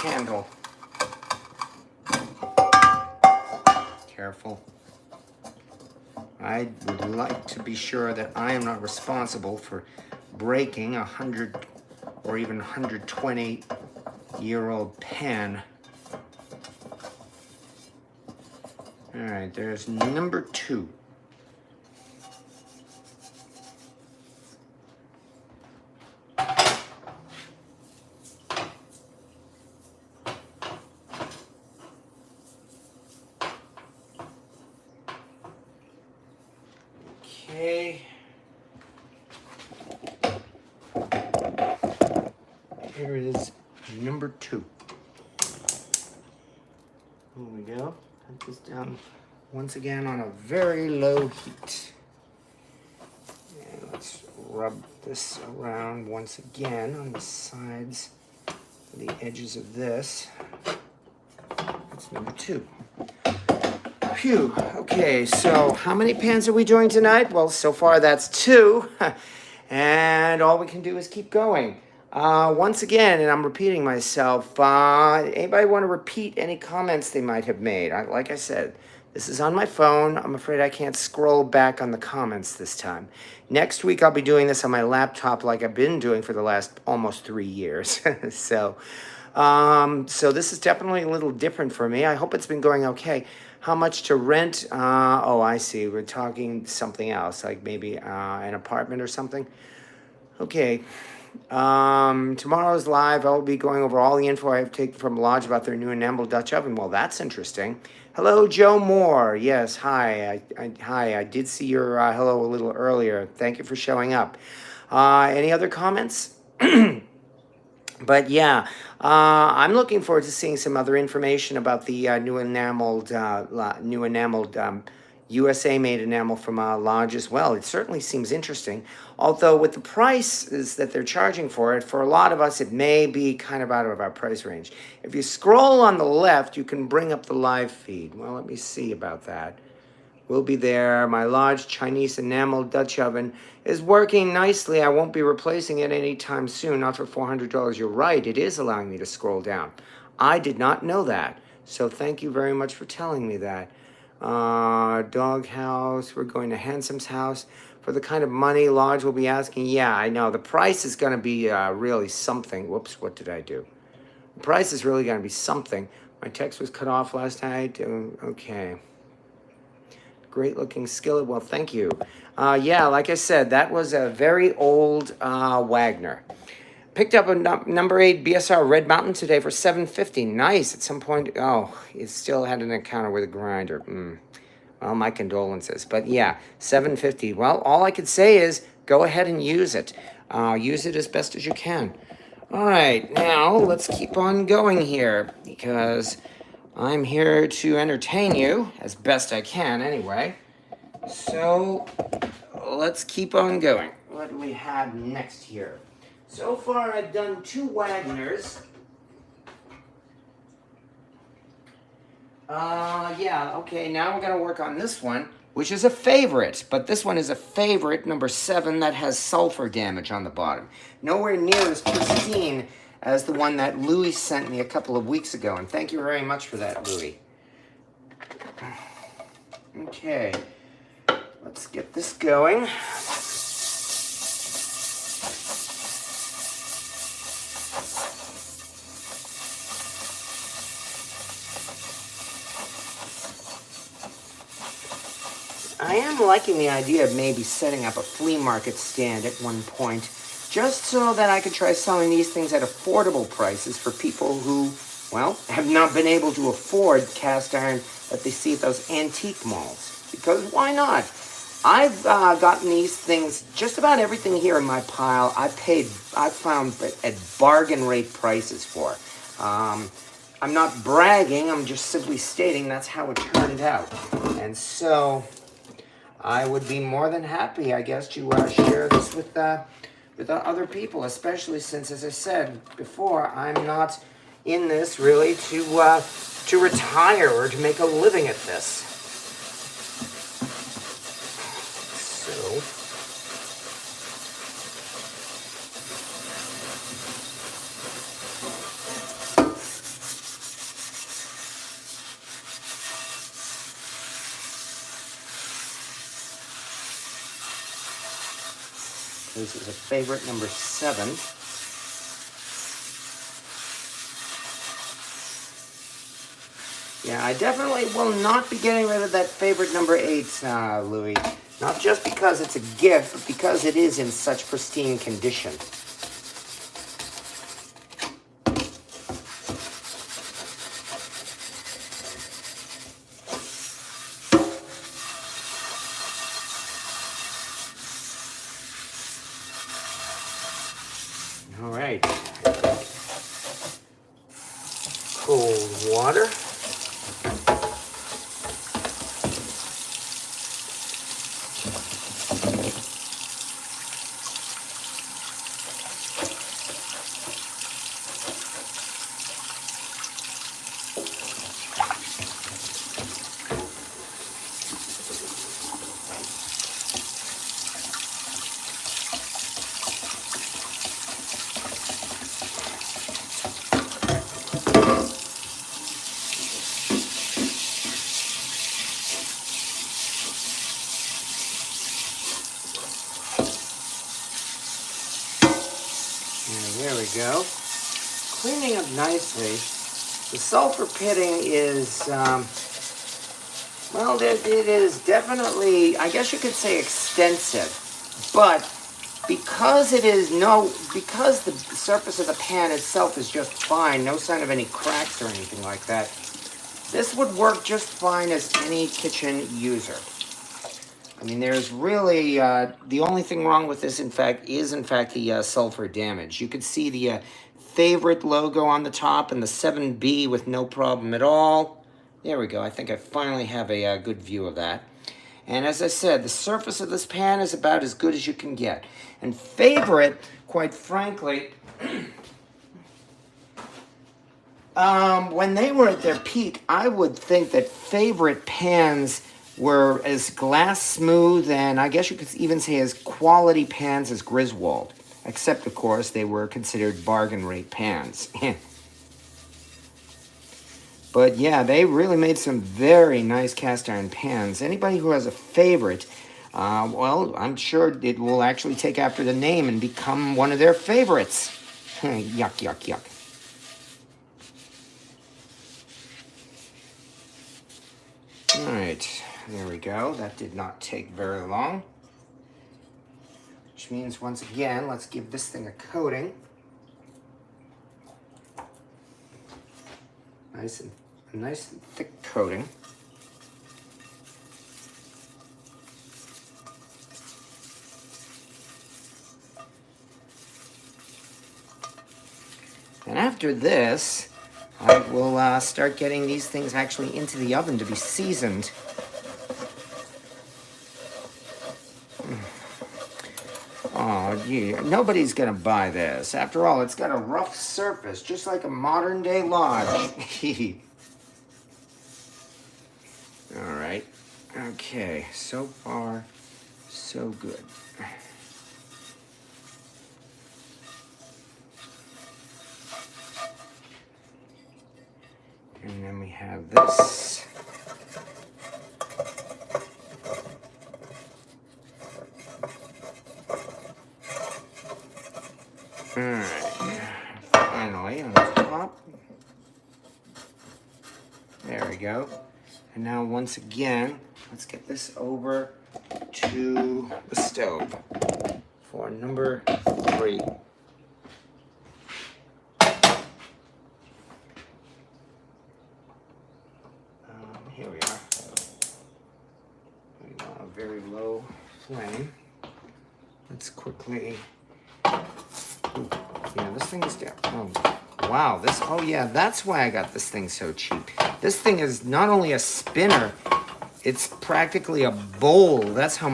handle. Careful. I would like to be sure that I am not responsible for breaking 100 or even 120-year-old pan. All right, there's number 2. Okay. Here is number 2. Here we go. Put this down once again on a very low heat. And let's rub this around once again on the sides, the edges of this. That's number 2. Phew. Okay, so how many pans are we doing tonight? Well, so far that's 2. And all we can do is keep going. Once again, and I'm repeating myself, anybody want to repeat any comments they might have made? Like I said, this is on my phone. I'm afraid I can't scroll back on the comments this time. Next week, I'll be doing this on my laptop like I've been doing for the last almost 3 years. So this is definitely a little different for me. I hope it's been going okay. How much to rent? Oh, I see. We're talking something else, like maybe an apartment or something. Okay. Tomorrow's live. I'll be going over all the info I have taken from Lodge about their new enamel Dutch oven. Well, that's interesting. Hello, Joe Moore. Yes, hi. I did see your hello a little earlier. Thank you for showing up. Any other comments? But yeah, I'm looking forward to seeing some other information about the new enameled USA-made enamel from Lodge as well. It certainly seems interesting. Although with the prices that they're charging for it, for a lot of us, it may be kind of out of our price range. If you scroll on the left, you can bring up the live feed. Well, let me see about that. We'll be there. My Lodge Chinese enamel Dutch oven is working nicely. I won't be replacing it anytime soon, not for $400. You're right, it is allowing me to scroll down. I did not know that, so thank you very much for telling me that. Doghouse, we're going to Handsome's house. For the kind of money Lodge will be asking, yeah, I know. The price is going to be really something. Whoops, what did I do? The price is really going to be something. My text was cut off last night. Okay. Great looking skillet. Well, thank you. Yeah, like I said, that was a very old Wagner. Picked up a number 8 BSR Red Mountain today for $7.50. Nice. At some point, oh, it still had an encounter with a grinder. Well, my condolences. But yeah, $7.50. Well, all I could say is go ahead and use it. Use it as best as you can. All right, now let's keep on going here because I'm here to entertain you as best I can anyway. So let's keep on going. What do we have next here? So far I've done 2 Wagners. Yeah, okay, now we're going to work on this one, which is a favorite. But this one is a favorite, number 7, that has sulfur damage on the bottom. Nowhere near as pristine as the one that Louis sent me a couple of weeks ago. And thank you very much for that, Louis. Okay, let's get this going. I am liking the idea of maybe setting up a flea market stand at one point, just so that I could try selling these things at affordable prices for people who, well, have not been able to afford cast iron that they see at those antique malls. Because why not? I've gotten these things, just about everything here in my pile, I found at bargain rate prices for. I'm not bragging, I'm just simply stating that's how it turned out. And so I would be more than happy, I guess, to share this with other people, especially since, as I said before, I'm not in this really to retire or to make a living at this. So this is a favorite, number 7. Yeah, I definitely will not be getting rid of that favorite number 8, Louis. Not just because it's a gift, but because it is in such pristine condition. All right. Cold water. There we go. Cleaning up nicely. The sulfur pitting is, well, it is definitely, I guess you could say, extensive. But because because the surface of the pan itself is just fine, no sign of any cracks or anything like that, this would work just fine as any kitchen user. I mean, there's really, the only thing wrong with this, in fact, the sulfur damage. You could see the favorite logo on the top and the 7B with no problem at all. There we go. I think I finally have a good view of that. And as I said, the surface of this pan is about as good as you can get. And favorite, quite frankly, when they were at their peak, I would think that favorite pans were as glass smooth and I guess you could even say as quality pans as Griswold. Except, of course, they were considered bargain rate pans. But yeah, they really made some very nice cast iron pans. Anybody who has a favorite, well, I'm sure it will actually take after the name and become one of their favorites. Yuck, yuck, yuck. All right, there we go. That did not take very long. Which means, once again, let's give this thing a coating. Nice and thick coating. And after this, I will start getting these things actually into the oven to be seasoned. Oh, yeah, nobody's gonna buy this. After all, it's got a rough surface, just like a modern day lodge. All right. Okay, so far, so good. And then we have this. All right. Finally, on top. There we go. And now once again, let's get this over to the stove for number 3. Here we are. We want a very low flame. Let's quickly. Ooh, yeah, this thing is down. Oh, wow. Oh yeah, that's why I got this thing so cheap. This thing is not only a spinner, it's practically a bowl. That's how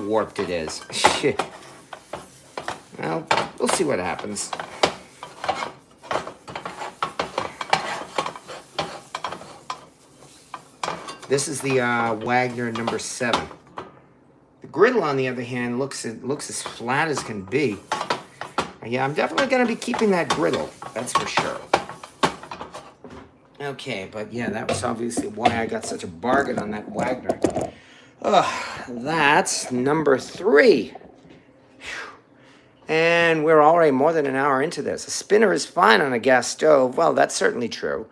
warped it is. Shit. Well, we'll see what happens. This is the Wagner number 7. The griddle, on the other hand, looks as flat as can be. Yeah, I'm definitely going to be keeping that griddle. That's for sure. Okay, but yeah, that was obviously why I got such a bargain on that Wagner. That's number 3. And we're already more than an hour into this. A spinner is fine on a gas stove. Well, that's certainly true.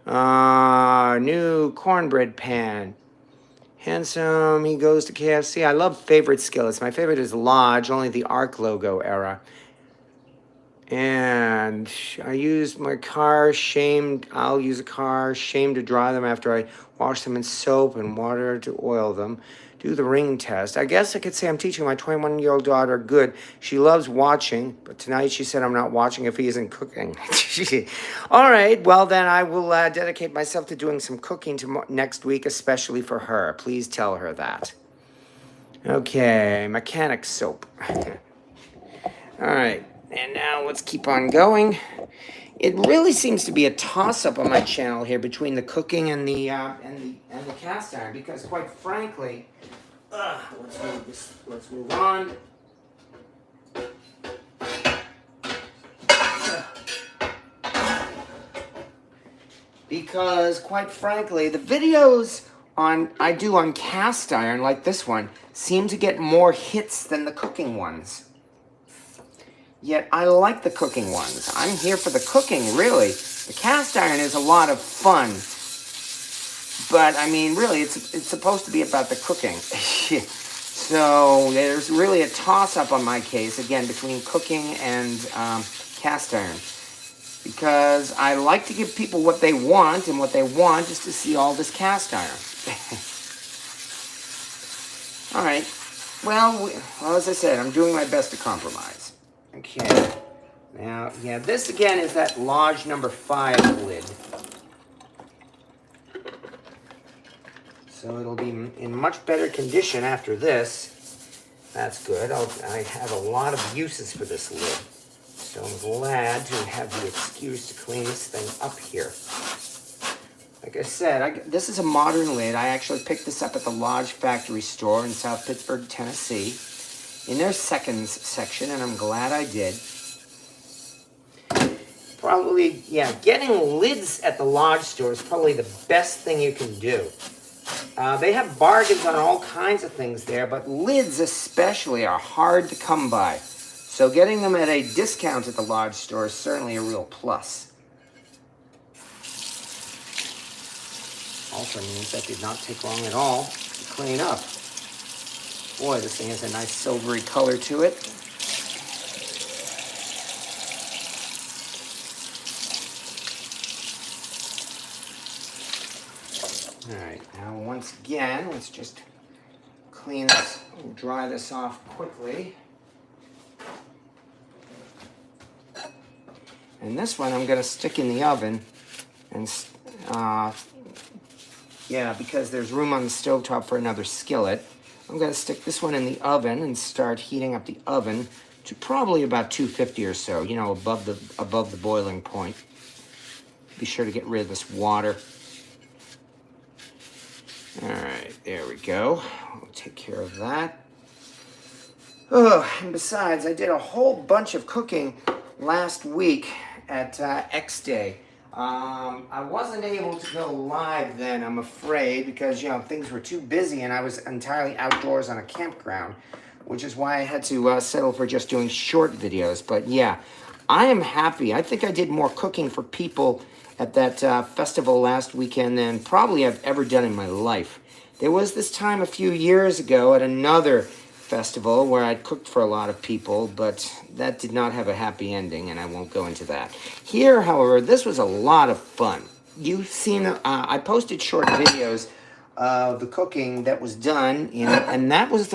New cornbread pan. Handsome, he goes to KFC. I love favorite skillets. My favorite is Lodge, only the Arc logo era. And I used my car, I'll use a car, shame to dry them after I wash them in soap and water to oil them. Do the ring test. I guess I could say I'm teaching my 21-year-old daughter good. She loves watching, but tonight she said I'm not watching if he isn't cooking. All right, well then I will dedicate myself to doing some cooking next week, especially for her. Please tell her that. Okay, mechanic soap. All right. And now let's keep on going. It really seems to be a toss-up on my channel here between the cooking and the cast iron, because quite frankly, let's move on. Because quite frankly, the videos I do on cast iron, like this one, seem to get more hits than the cooking ones. Yet I like the cooking ones. I'm here for the cooking, really. The cast iron is a lot of fun. But, I mean, really, it's supposed to be about the cooking. So there's really a toss-up on my case, again, between cooking and cast iron. Because I like to give people what they want, and what they want is to see all this cast iron. All right. Well, as I said, I'm doing my best to compromise. Okay, now, yeah, this again is that Lodge number 5 lid. So it'll be in much better condition after this. That's good. I have a lot of uses for this lid. So I'm glad to have the excuse to clean this thing up here. Like I said, this is a modern lid. I actually picked this up at the Lodge factory store in South Pittsburgh, Tennessee, in their seconds section, and I'm glad I did. Probably, yeah, getting lids at the Lodge store is probably the best thing you can do. They have bargains on all kinds of things there, but lids especially are hard to come by. So getting them at a discount at the Lodge store is certainly a real plus. Also means that did not take long at all to clean up. Boy, this thing has a nice silvery color to it. All right, now once again, let's just clean this, dry this off quickly. And this one I'm going to stick in the oven. And yeah, because there's room on the stovetop for another skillet. I'm going to stick this one in the oven and start heating up the oven to probably about 250 or so, you know, above the boiling point. Be sure to get rid of this water. All right, there we go. We'll take care of that. Oh, and besides, I did a whole bunch of cooking last week at X Day. I wasn't able to go live then, I'm afraid, because, you know, things were too busy and I was entirely outdoors on a campground, which is why I had to settle for just doing short videos. But yeah, I am happy. I think I did more cooking for people at that festival last weekend than probably I've ever done in my life. There was this time a few years ago at another festival where I'd cooked for a lot of people, but that did not have a happy ending, and I won't go into that. Here, however, this was a lot of fun. You've seen, I posted short videos of the cooking that was done, and that was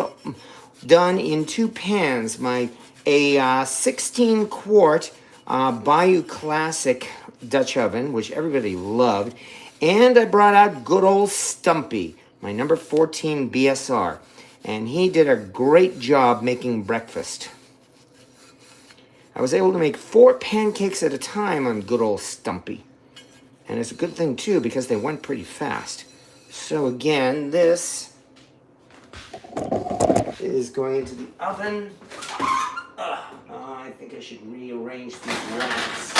done in 2 pans. A 16-quart Bayou Classic Dutch oven, which everybody loved, and I brought out good old Stumpy, my number 14 BSR. And he did a great job making breakfast. I was able to make 4 pancakes at a time on good old Stumpy. And it's a good thing, too, because they went pretty fast. So, again, this is going into the oven. I think I should rearrange these racks.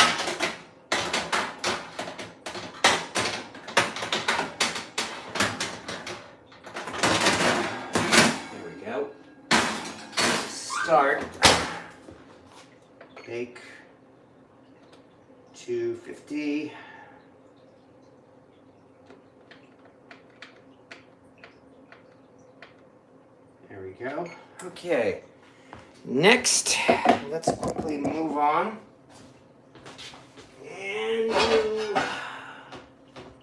Start, bake 250. There we go. Okay, next, let's quickly move on and do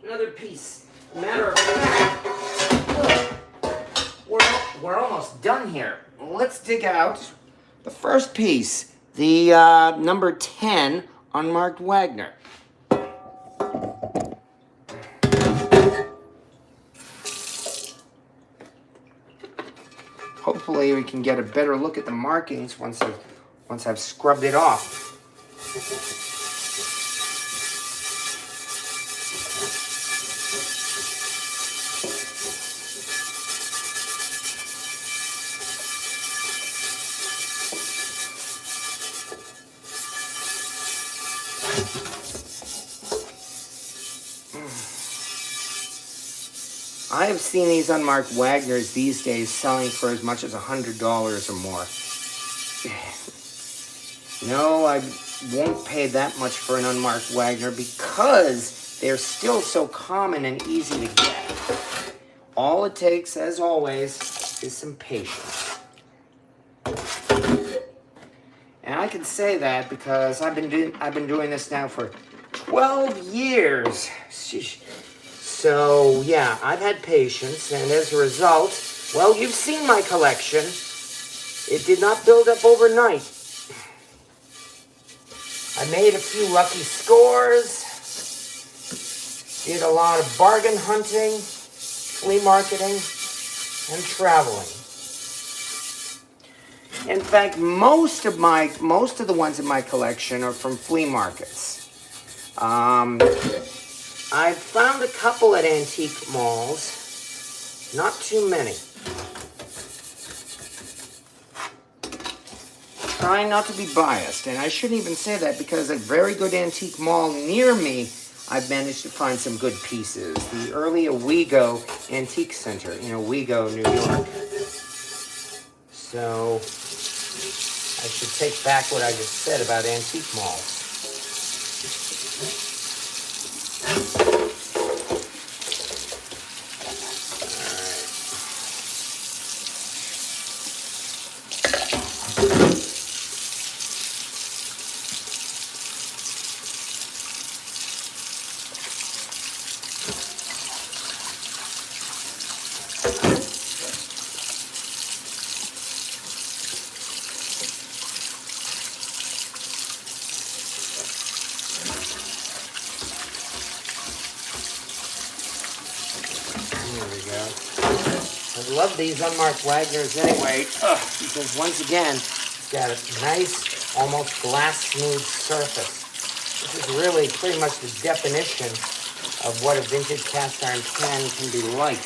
another piece. Matter of fact, we're almost done here. Let's dig out the first piece, the number 10 unmarked Wagner. Hopefully we can get a better look at the markings once I've scrubbed it off. I have seen these unmarked Wagners these days selling for as much as $100 or more. No, I won't pay that much for an unmarked Wagner because they're still so common and easy to get. All it takes, as always, is some patience. And I can say that because I've been doing this now for 12 years. Sheesh. So, yeah, I've had patience, and as a result, well, you've seen my collection. It did not build up overnight. I made a few lucky scores, did a lot of bargain hunting, flea marketing, and traveling. In fact, most of the ones in my collection are from flea markets. I've found a couple at antique malls, not too many. Trying not to be biased, and I shouldn't even say that because a very good antique mall near me, I've managed to find some good pieces. The early Owego Antique Center in Owego, New York. So, I should take back what I just said about antique malls. love these unmarked Wagners anyway, because once again, it's got a nice, almost glass smooth surface. This is really pretty much the definition of what a vintage cast iron pan can be like.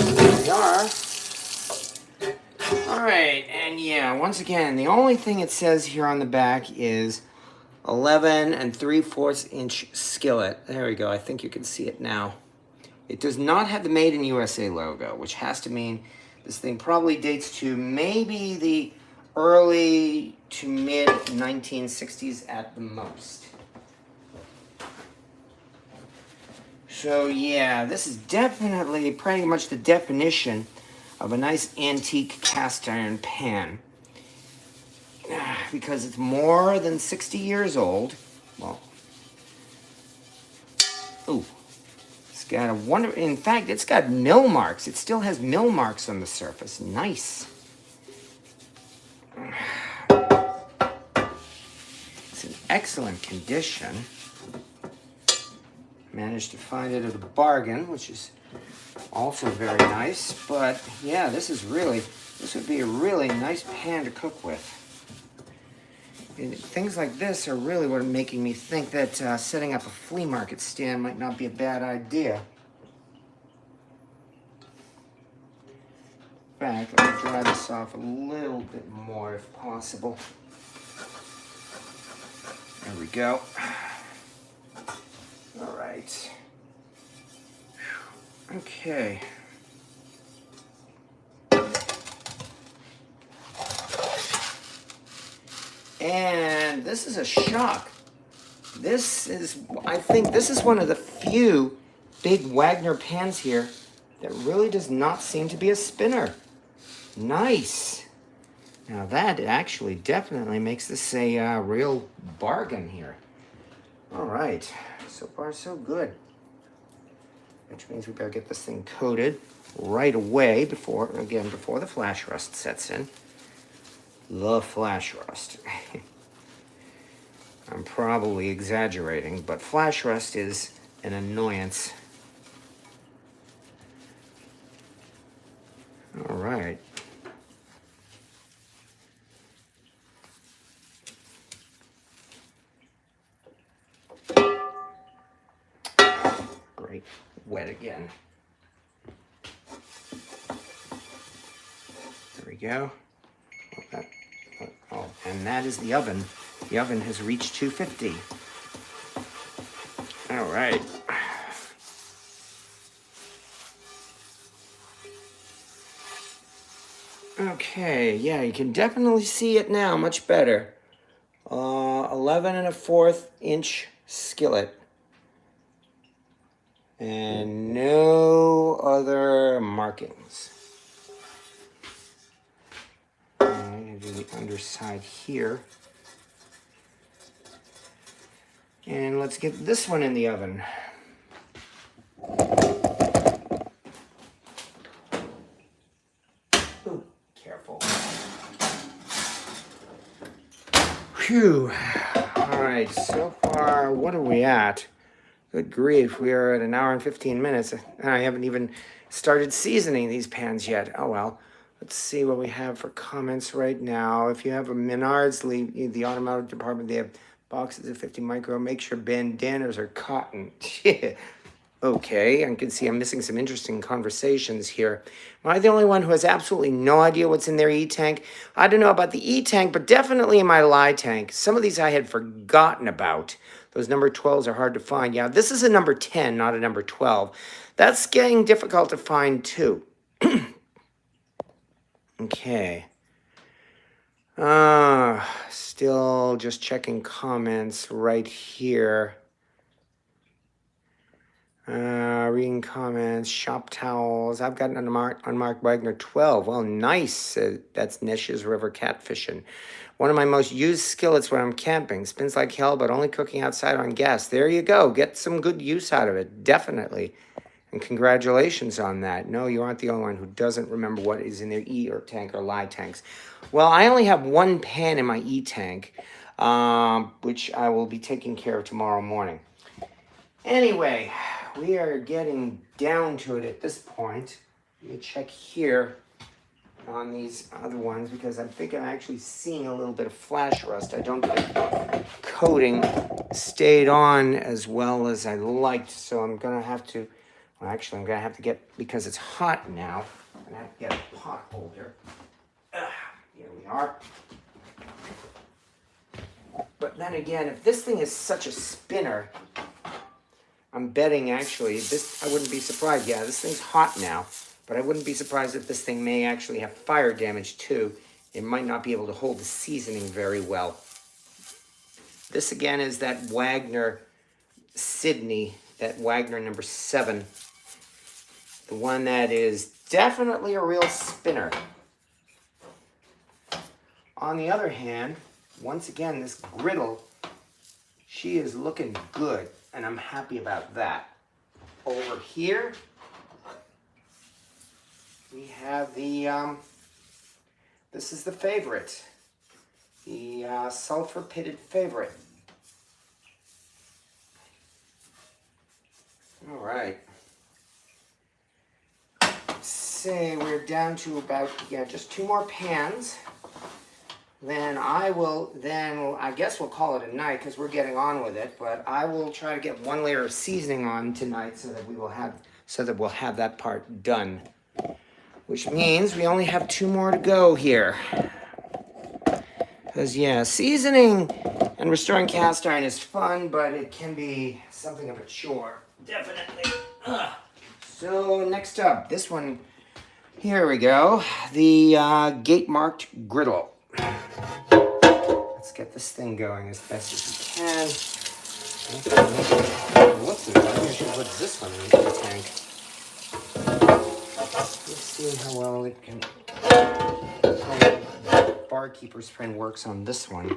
There we are. All right, and yeah, once again, the only thing it says here on the back is 11 3/4 inch skillet. There we go. I think you can see it now. It does not have the Made in USA logo, which has to mean this thing probably dates to maybe the early to mid 1960s at the most. So yeah, this is definitely pretty much the definition of a nice antique cast iron pan. Because it's more than 60 years old. Well, ooh, it's got a wonder. In fact, it's got mill marks. It still has mill marks on the surface. Nice. It's in excellent condition. Managed to find it at a bargain, which is also very nice. But yeah, this would be a really nice pan to cook with. And things like this are really what are making me think that setting up a flea market stand might not be a bad idea. In fact, let me dry this off a little bit more if possible. There we go. All right. Okay. And this is a shock. I think this is one of the few big Wagner pans here that really does not seem to be a spinner. Nice. Now that actually definitely makes this a real bargain here. All right, so far so good. Which means we better get this thing coated right away before the flash rust sets in. The flash rust. I'm probably exaggerating, but flash rust is an annoyance. All right. Great. Wet again. There we go. Oh, and that is the oven. The oven has reached 250. All right. Okay, yeah, you can definitely see it now much better. 11 1/4 inch skillet. And no other markings. I'm going to do the underside here. And let's get this one in the oven. Ooh, careful. Phew. All right, so far, what are we at? Good grief, we are at 1 hour and 15 minutes, and I haven't even started seasoning these pans yet. Oh well. Let's see what we have for comments right now. If you have a Menards, leave the automotive department. They have boxes of 50 micro. Make sure bandanas are cotton. Okay, I can see I'm missing some interesting conversations here. Am I the only one who has absolutely no idea what's in their E-tank? I don't know about the E-tank, but definitely in my lye tank. Some of these I had forgotten about. Those number 12s are hard to find. Yeah, this is a number 10, not a number 12. That's getting difficult to find too. Okay. Still just checking comments right here. Reading comments, shop towels. I've got an unmarked Wagner 12. Well, nice. That's Nish's River catfishing. One of my most used skillets when I'm camping. Spins like hell, but only cooking outside on gas. There you go. Get some good use out of it. Definitely. And congratulations on that. No, you aren't the only one who doesn't remember what is in their E or tank or lye tanks. Well, I only have one pan in my E tank. which I will be taking care of tomorrow morning. Anyway, we are getting down to it at this point. Let me check here on these other ones because I think I'm actually seeing a little bit of flash rust. I don't think the coating stayed on as well as I liked, so I'm gonna have to, well, actually I'm gonna have to get, because it's hot now, I'm gonna have to get a pot holder. Here we are. But then again, if this thing is such a spinner, I'm betting actually, this, I wouldn't be surprised. Yeah, this thing's hot now, but I wouldn't be surprised if this thing may actually have fire damage too. It might not be able to hold the seasoning very well. This again is that Wagner Sydney, that Wagner number 7. The one that is definitely a real spinner. On the other hand, once again, this griddle, she is looking good, and I'm happy about that. Over here, we have the, this is the favorite, the sulfur pitted favorite. All right. Say we're down to about, just 2 more pans. Then I guess we'll call it a night because we're getting on with it, but I will try to get 1 layer of seasoning on tonight so that we'll have that part done. Which means we only have 2 more to go here. Because yeah, seasoning and restoring cast iron is fun, but it can be something of a chore. Definitely. So next up, this one, here we go. The gate marked griddle. Let's get this thing going as best as we can. Whoops, maybe I should put this one in the tank. Let's see how well it can. How the barkeeper's friend works on this one.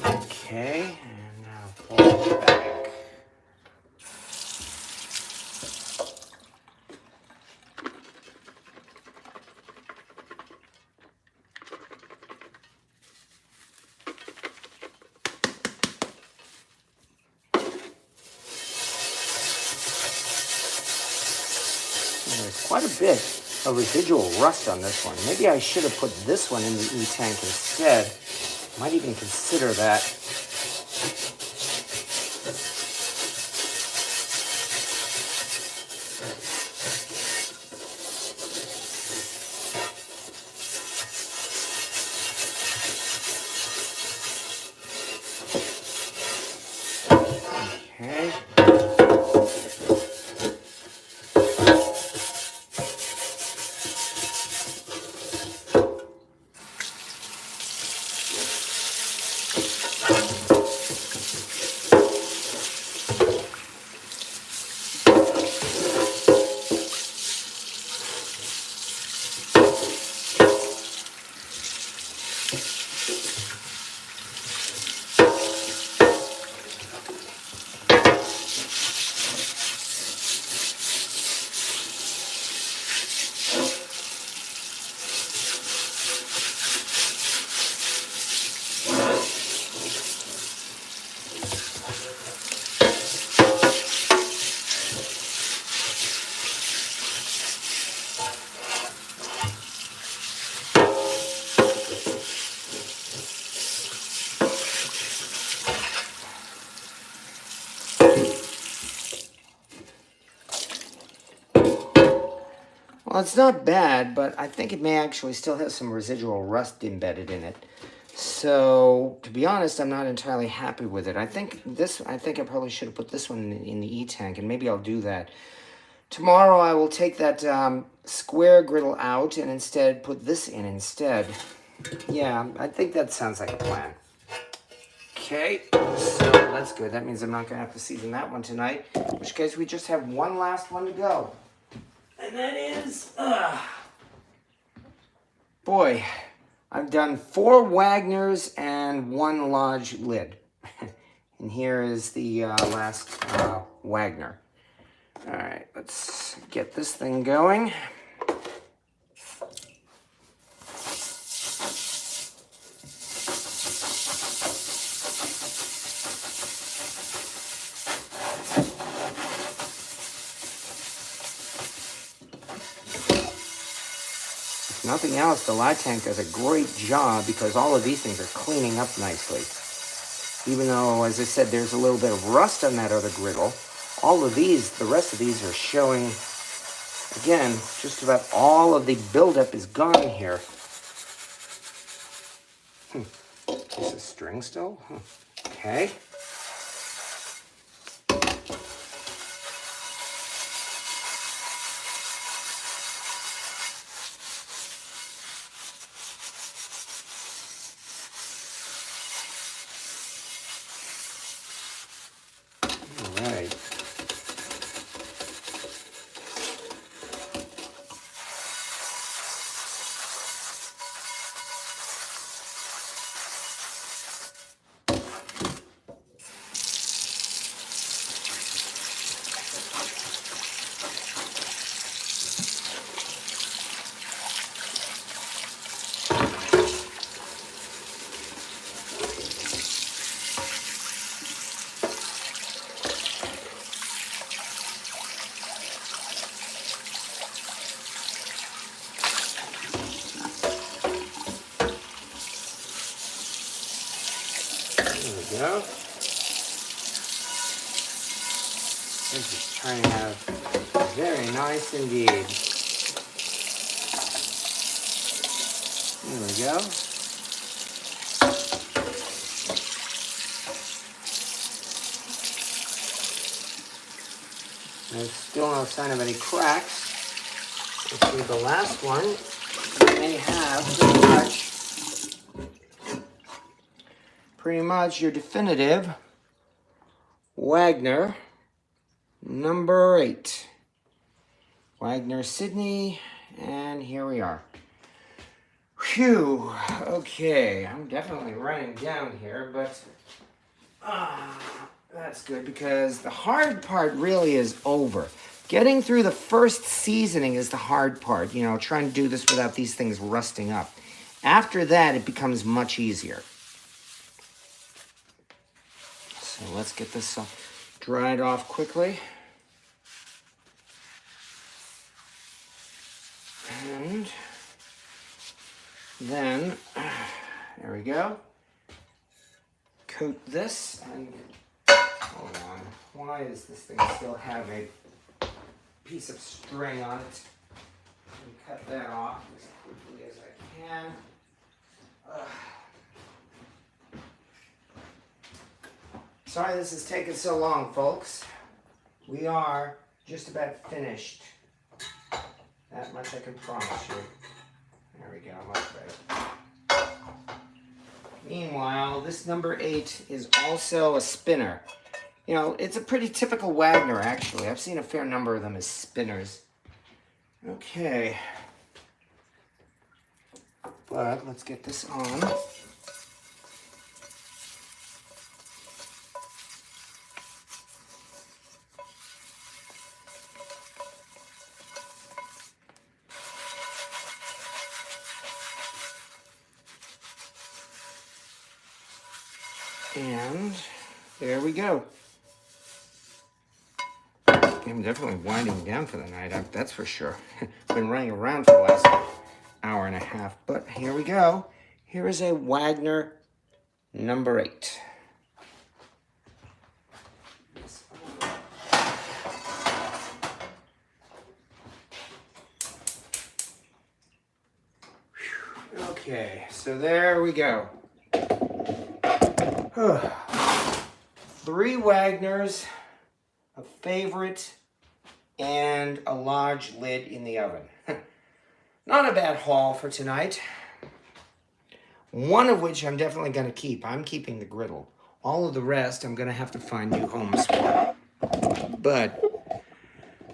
Okay, and now pull it back. There's quite a bit of residual rust on this one. Maybe I should have put this one in the E-tank instead. Might even consider that. Okay. Well, it's not bad, but I think it may actually still have some residual rust embedded in it. So, to be honest, I'm not entirely happy with it. I think I probably should have put this one in the E-tank, and maybe I'll do that. Tomorrow I will take that square griddle out and instead put this in instead. Yeah, I think that sounds like a plan. Okay, so that's good. That means I'm not going to have to season that one tonight. In which case we just have one last one to go. And that is, boy, I've done 4 Wagners and 1 Lodge lid. And here is the last Wagner. All right, let's get this thing going. If nothing else, the lye tank does a great job because all of these things are cleaning up nicely. Even though, as I said, there's a little bit of rust on that other griddle, all of these, the rest of these are showing, again, just about all of the buildup is gone here. Is this string still? Okay. All right. There we go. This is turning out very nice indeed. There we go. There's still no sign of any cracks. Let's see, the last one may have pretty much your definitive Wagner number 8. Wagner Sydney, and here we are. Phew, okay, I'm definitely running down here, but that's good because the hard part really is over. Getting through the first seasoning is the hard part, you know, trying to do this without these things rusting up. After that, it becomes much easier. So let's get this dried off quickly. And then, there we go. Coat this and, hold on, why does this thing still have a piece of string on it? Let me cut that off as quickly as I can. Sorry this is taking so long, folks. We are just about finished. That much I can promise you. There we go, much better. Meanwhile, this number 8 is also a spinner. You know, it's a pretty typical Wagner, actually. I've seen a fair number of them as spinners. Okay. But let's get this on. And there we go. I'm definitely winding down for the night, that's for sure. Been running around for the last hour and a half, but here we go. Here is a Wagner number 8. Okay, so there we go. 3 Wagners, a favorite, and a large lid in the oven. Not a bad haul for tonight. One of which I'm definitely going to keep. I'm keeping the griddle. All of the rest I'm going to have to find new homes for. But,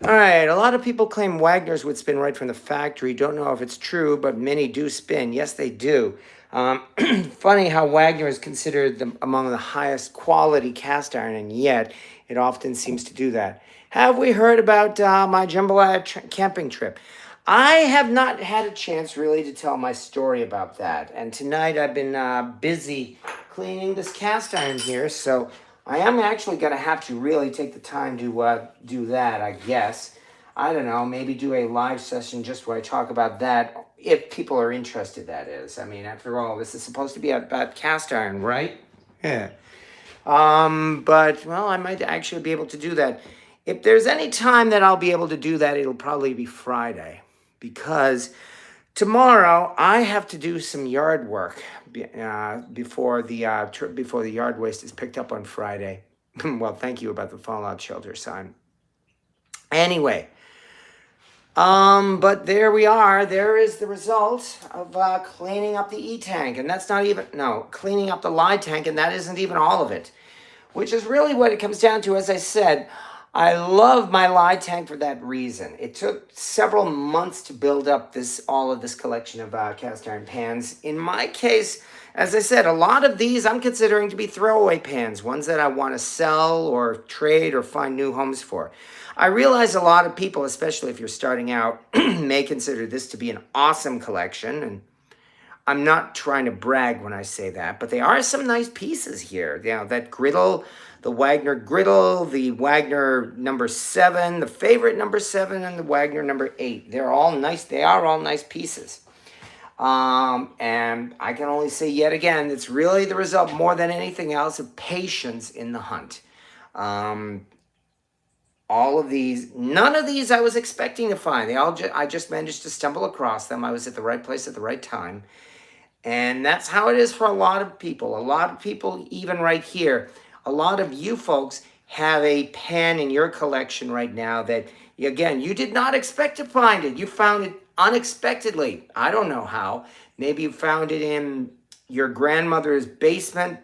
alright, a lot of people claim Wagners would spin right from the factory. Don't know if it's true, but many do spin. Yes, they do. Funny how Wagner is considered among the highest quality cast iron, and yet it often seems to do that. Have we heard about my jambalaya camping trip? I have not had a chance really to tell my story about that. And tonight I've been busy cleaning this cast iron here, so I am actually going to have to really take the time to do that, I guess. I don't know, maybe do a live session just where I talk about that, if people are interested, that is. I mean, after all, this is supposed to be about cast iron, right? Yeah. But, well, I might actually be able to do that. If there's any time that I'll be able to do that, it'll probably be Friday. Because tomorrow I have to do some yard work before the yard waste is picked up on Friday. Well, thank you about the fallout shelter sign. Anyway, but there we are. There is the result of cleaning up the E-tank. And that's not even, no, cleaning up the lye tank, and that isn't even all of it. Which is really what it comes down to. As I said, I love my lye tank for that reason. It took several months to build up all of this collection of cast iron pans. In my case, as I said, a lot of these I'm considering to be throwaway pans, ones that I want to sell or trade or find new homes for. I realize a lot of people, especially if you're starting out, may consider this to be an awesome collection, and I'm not trying to brag when I say that, but there are some nice pieces here. You know, that griddle, the Wagner griddle, the Wagner number 7, the favorite number 7, and the Wagner number 8. They're all nice. They are all nice pieces. And I can only say yet again, it's really the result more than anything else of patience in the hunt. All of these, none of these I was expecting to find. I just managed to stumble across them. I was at the right place at the right time. And that's how it is for a lot of people. A lot of people, even right here, a lot of you folks have a pan in your collection right now that, again, you did not expect to find it. You found it unexpectedly. I don't know how. Maybe you found it in your grandmother's basement.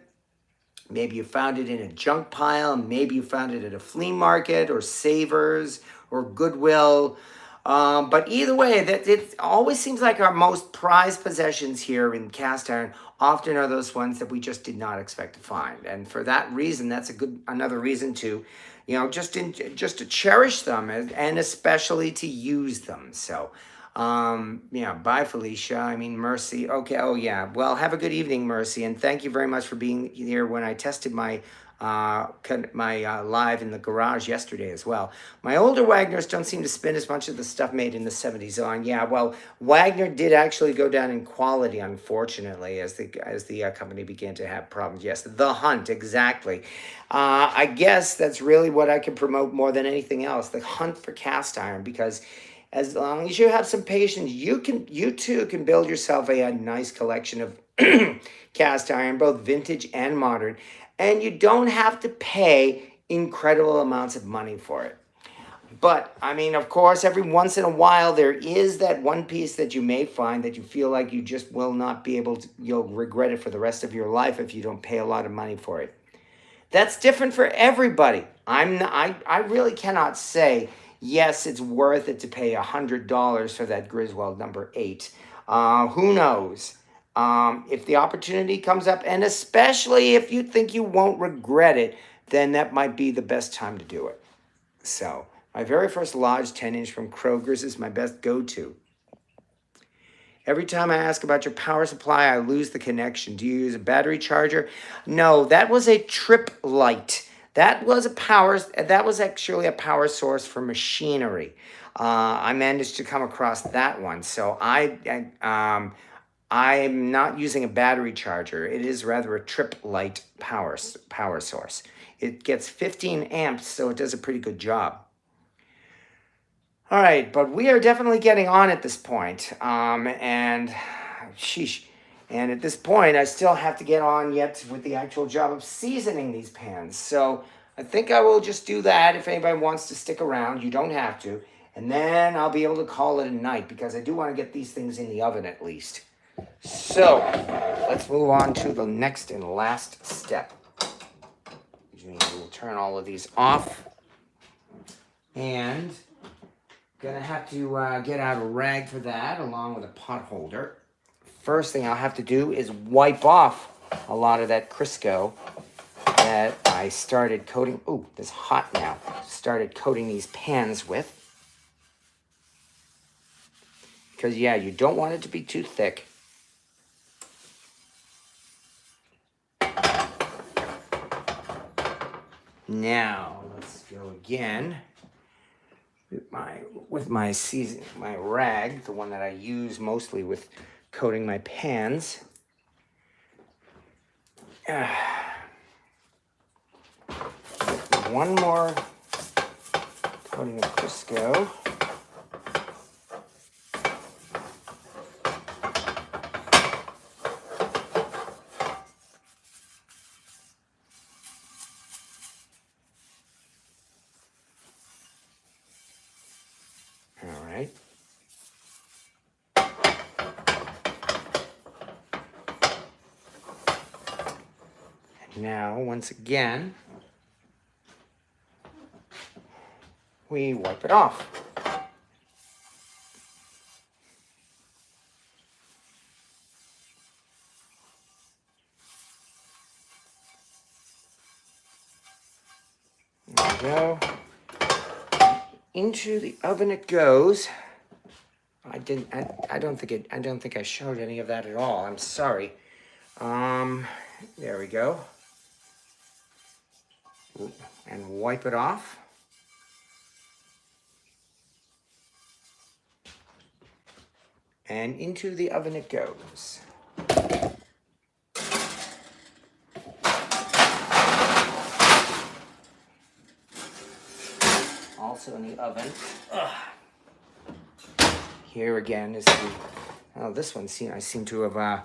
Maybe you found it in a junk pile. Maybe you found it at a flea market or Savers or Goodwill. But either way, it always seems like our most prized possessions here in cast iron often are those ones that we just did not expect to find. And for that reason, that's another reason to, just to cherish them and especially to use them. So, bye, Felicia. I mean, Mercy. Okay. Oh, yeah. Well, have a good evening, Mercy. And thank you very much for being here when I tested my live in the garage yesterday as well. My older Wagners don't seem to spin as much of the stuff made in the 70s on. Yeah, well, Wagner did actually go down in quality, unfortunately, as the company began to have problems. Yes, the hunt, exactly. I guess that's really what I can promote more than anything else, the hunt for cast iron, because as long as you have some patience, you too can build yourself a nice collection of cast iron, both vintage and modern. And you don't have to pay incredible amounts of money for it. But, I mean, of course, every once in a while, there is that one piece that you may find that you feel like you just will not be able to, you'll regret it for the rest of your life if you don't pay a lot of money for it. That's different for everybody. I really cannot say, yes, it's worth it to pay $100 for that Griswold number 8. Who knows? If the opportunity comes up, and especially if you think you won't regret it, then that might be the best time to do it. So, my very first Lodge 10-inch from Kroger's is my best go-to. Every time I ask about your power supply, I lose the connection. Do you use a battery charger? No, that was a Trip Light. That was actually a power source for machinery. I managed to come across that one. So I'm not using a battery charger. It is rather a Trip Light power source. It gets 15 amps, so it does a pretty good job. All right, but we are definitely getting on at this point. And sheesh, And at this point, I still have to get on yet with the actual job of seasoning these pans. So I think I will just do that. If anybody wants to stick around, you don't have to. And then I'll be able to call it a night because I do want to get these things in the oven at least. So let's move on to the next and last step. Which means we'll turn all of these off. And gonna have to get out a rag for that along with a pot holder. First thing I'll have to do is wipe off a lot of that Crisco that I started coating. Ooh, it's hot now. Started coating these pans with. Because, yeah, you don't want it to be too thick. Now, let's go again with my rag, the one that I use mostly with coating my pans. One more coating of Crisco. All right. And now, once again, we wipe it off. There we go. Into the oven it goes. I don't think I showed any of that at all. I'm sorry. There we go. And wipe it off. And into the oven it goes. Also in the oven. Here again is the, oh, this one I seem to have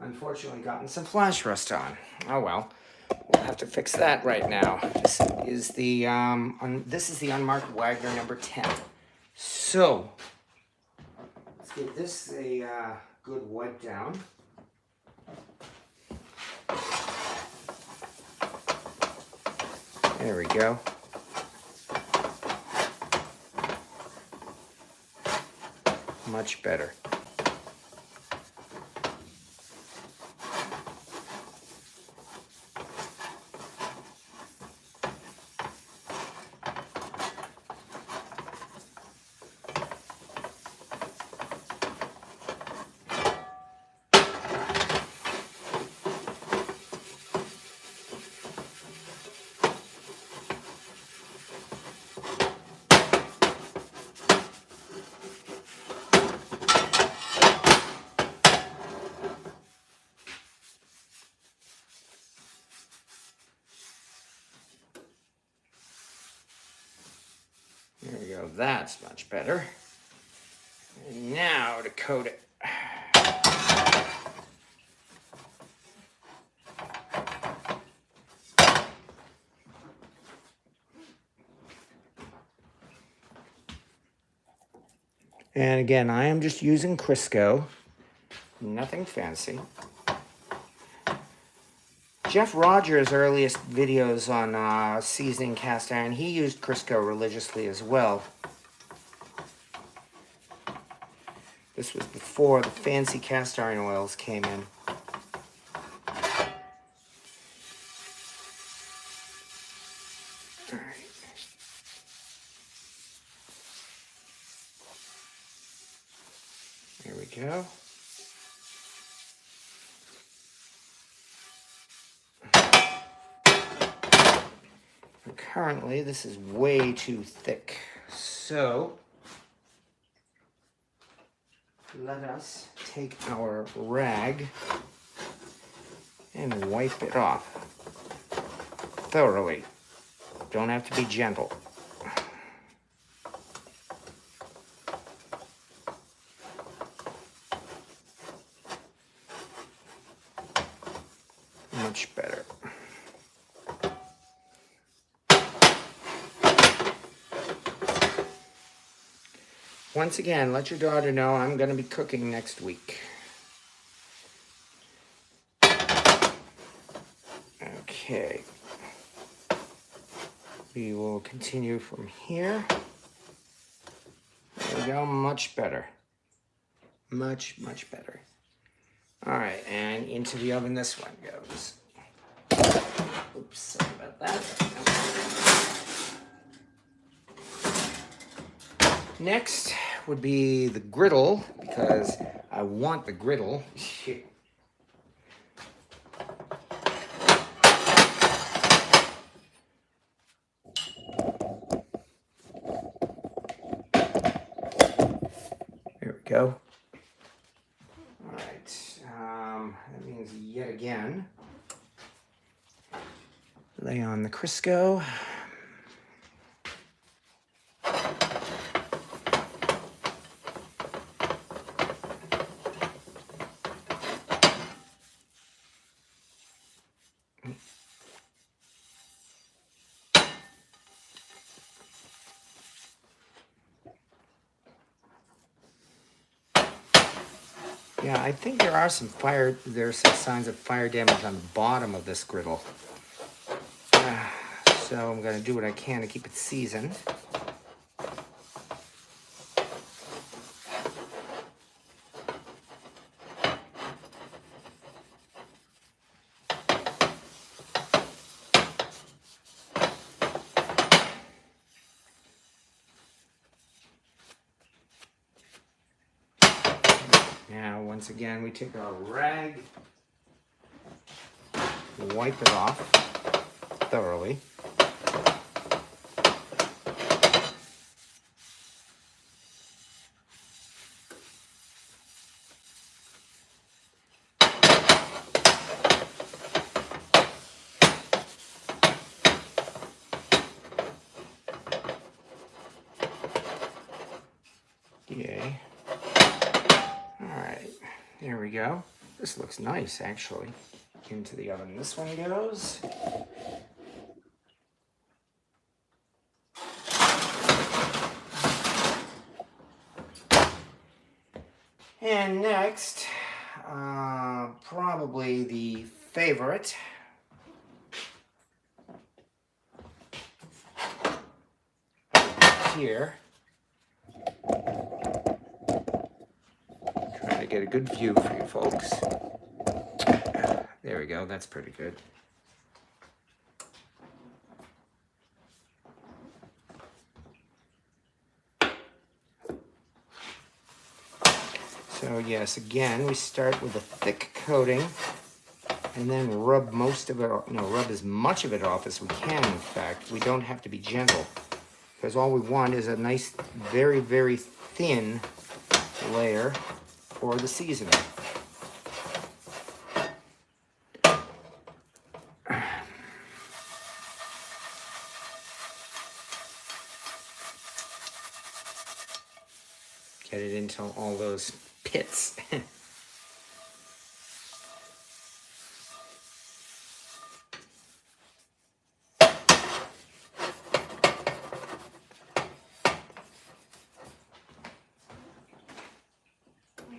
unfortunately gotten some flash rust on. Oh well, we'll have to fix that right now. This is the unmarked Wagner number 10. So let's give this a good wipe down. There we go. Much better. There we go, that's much better. And now to coat it. And again, I am just using Crisco, nothing fancy. Jeff Rogers' earliest videos on seasoning cast iron, he used Crisco religiously as well. This was before the fancy cast iron oils came in. All right. There we go. Currently, this is way too thick, so let us take our rag and wipe it off thoroughly. Don't have to be gentle. once again, let your daughter know I'm going to be cooking next week. Okay. We will continue from here. There we go, much better. Much, much better. All right, and into the oven this one goes. Oops, sorry about that. Next would be the griddle, because I want the griddle. Shit. There we go. All right, that means yet again, lay on the Crisco. Yeah, I think there's some signs of fire damage on the bottom of this griddle. So I'm gonna do what I can to keep it seasoned. Now, once again, we take our rag, wipe it off thoroughly. Yay. All right, there we go. This looks nice, actually. Into the oven this one goes. And next, probably the favorite. Here. Trying to get a good view for you folks. There we go, that's pretty good. So yes, again, we start with a thick coating and then rub most of it, rub as much of it off as we can, in fact. We don't have to be gentle, because all we want is a nice, very, very thin layer for the seasoning. Get it into all those pits.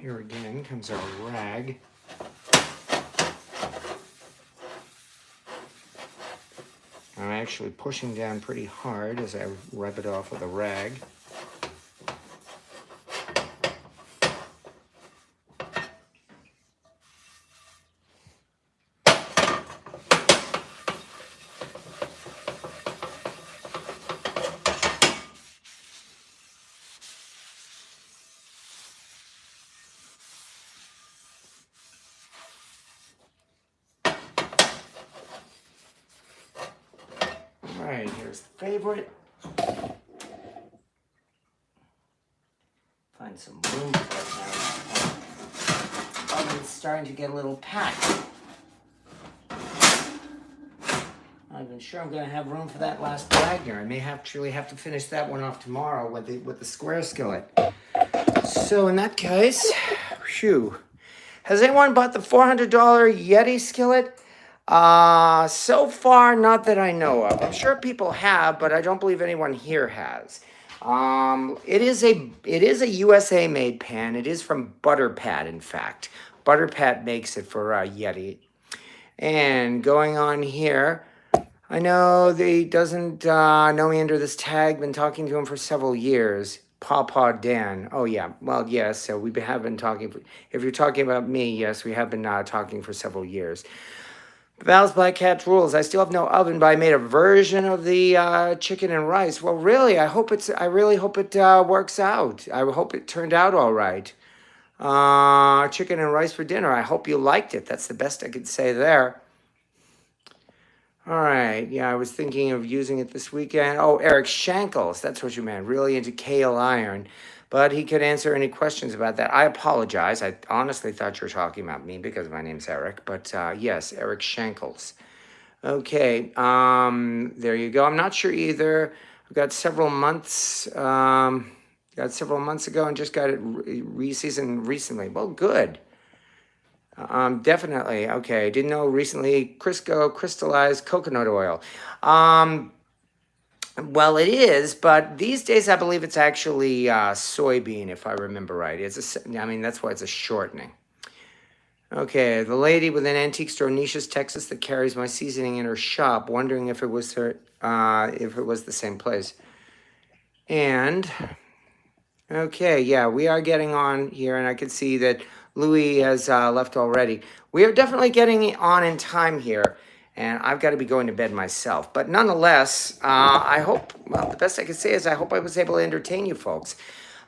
Here again comes our rag. I'm actually pushing down pretty hard as I rub it off with a rag. Alright, here's the favorite. Find some room for it now. Oven's starting to get a little packed. Not even sure I'm going to have room for that last Wagner. I may actually have to finish that one off tomorrow with the square skillet. So in that case, phew. Has anyone bought the $400 Yeti skillet? So far, not that I know of. I'm sure people have, but I don't believe anyone here has. It is a USA made pan. It is from Butterpat, in fact. Butterpat makes it for Yeti. And going on here, I know they doesn't know me under this tag. Been talking to him for several years. Pawpaw Dan. Oh yeah. Well, yes. So we have been talking. If you're talking about me, yes, we have been talking for several years. Val's Black Cat rules. I still have no oven, but I made a version of the chicken and rice. Well, really, I really hope it works out. I hope it turned out all right. Chicken and rice for dinner. I hope you liked it. That's the best I could say there. All right. Yeah, I was thinking of using it this weekend. Oh, Eric Shankles. That's what you meant. Really into kale iron. But he could answer any questions about that. I apologize. I honestly thought you were talking about me because my name's Eric. But yes, Eric Shankles. Okay. There you go. I'm not sure either. I've got several months. Got several months ago and just got it re-seasoned recently. Well, good. Definitely. Okay. Didn't know recently Crisco crystallized coconut oil. Well, it is, but these days I believe it's actually soybean, if I remember right. I mean, that's why it's a shortening. Okay, the lady with an antique store, Nisha's, Texas, that carries my seasoning in her shop, wondering if it was the same place. And okay, yeah, we are getting on here, and I can see that Louis has left already. We are definitely getting on in time here, and I've got to be going to bed myself. But nonetheless, I hope, well, the best I can say is I hope I was able to entertain you folks.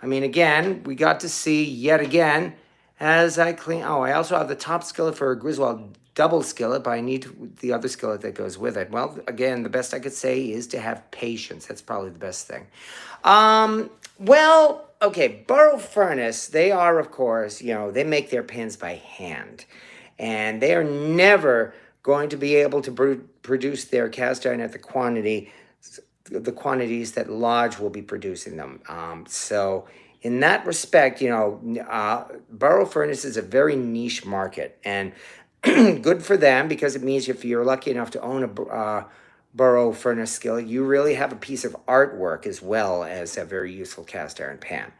I mean, again, we got to see yet again as I clean. Oh, I also have the top skillet for a Griswold double skillet, but I need the other skillet that goes with it. Well, again, the best I could say is to have patience. That's probably the best thing. Well, okay, Burrow Furnace, they are, of course, they make their pans by hand. And they are never going to be able to produce their cast iron at the quantities that Lodge will be producing them. So in that respect, Burrow Furnace is a very niche market. And good for them because it means if you're lucky enough to own a Burrow Furnace skillet, you really have a piece of artwork as well as a very useful cast iron pan.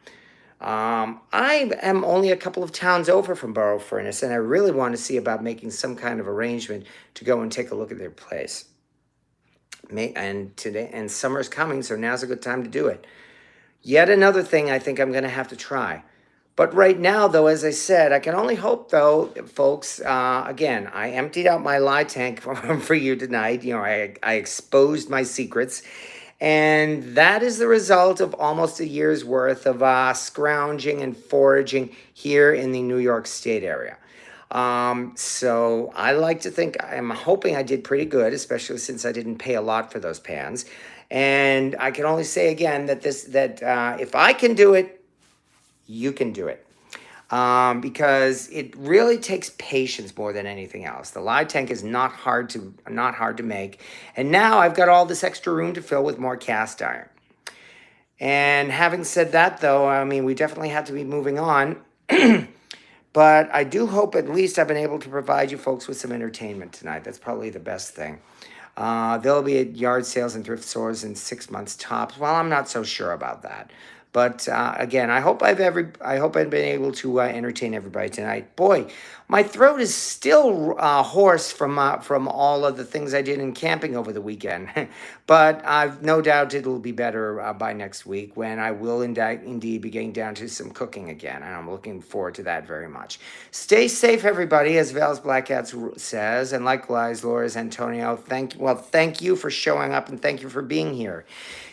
I am only a couple of towns over from Burrow Furnace, and I really want to see about making some kind of arrangement to go and take a look at their place. And summer's coming, so now's a good time to do it. Yet another thing I think I'm going to have to try. But right now, though, as I said, I can only hope, though, folks, again, I emptied out my lye tank for you tonight. I exposed my secrets. And that is the result of almost a year's worth of scrounging and foraging here in the New York State area. So I like to think, I'm hoping I did pretty good, especially since I didn't pay a lot for those pans. And I can only say again that if I can do it, you can do it. Because it really takes patience more than anything else. The lye tank is not hard to make. And now I've got all this extra room to fill with more cast iron. And having said that, though, I mean, we definitely have to be moving on. But I do hope at least I've been able to provide you folks with some entertainment tonight. That's probably the best thing. They'll be at yard sales and thrift stores in 6 months tops. Well, I'm not so sure about that. But again, I hope I've been able to entertain everybody tonight. Boy, my throat is still hoarse from all of the things I did in camping over the weekend. But I've no doubt it'll be better by next week when I will indeed be getting down to some cooking again, and I'm looking forward to that very much. Stay safe, everybody, as Val's Black Cats says, and likewise, Laura's Antonio. Thank you for showing up, and thank you for being here.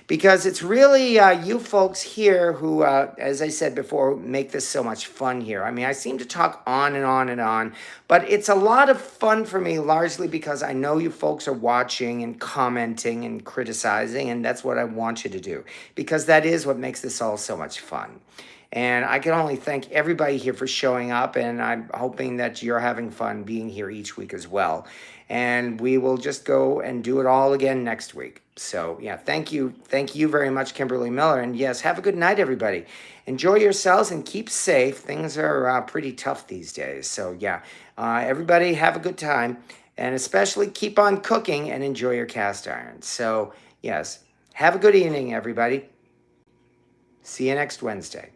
Because it's really you folks here who, as I said before, make this so much fun here. I mean, I seem to talk on and on and on, but it's a lot of fun for me, largely because I know you folks are watching and commenting and criticizing, and that's what I want you to do, because that is what makes this all so much fun. And I can only thank everybody here for showing up, and I'm hoping that you're having fun being here each week as well. And we will just go and do it all again next week. So, yeah, thank you. Thank you very much, Kimberly Miller. And yes, have a good night, everybody. Enjoy yourselves and keep safe. Things are pretty tough these days. So, yeah, everybody have a good time. and especially keep on cooking and enjoy your cast iron. So, yes, have a good evening, everybody. See you next Wednesday.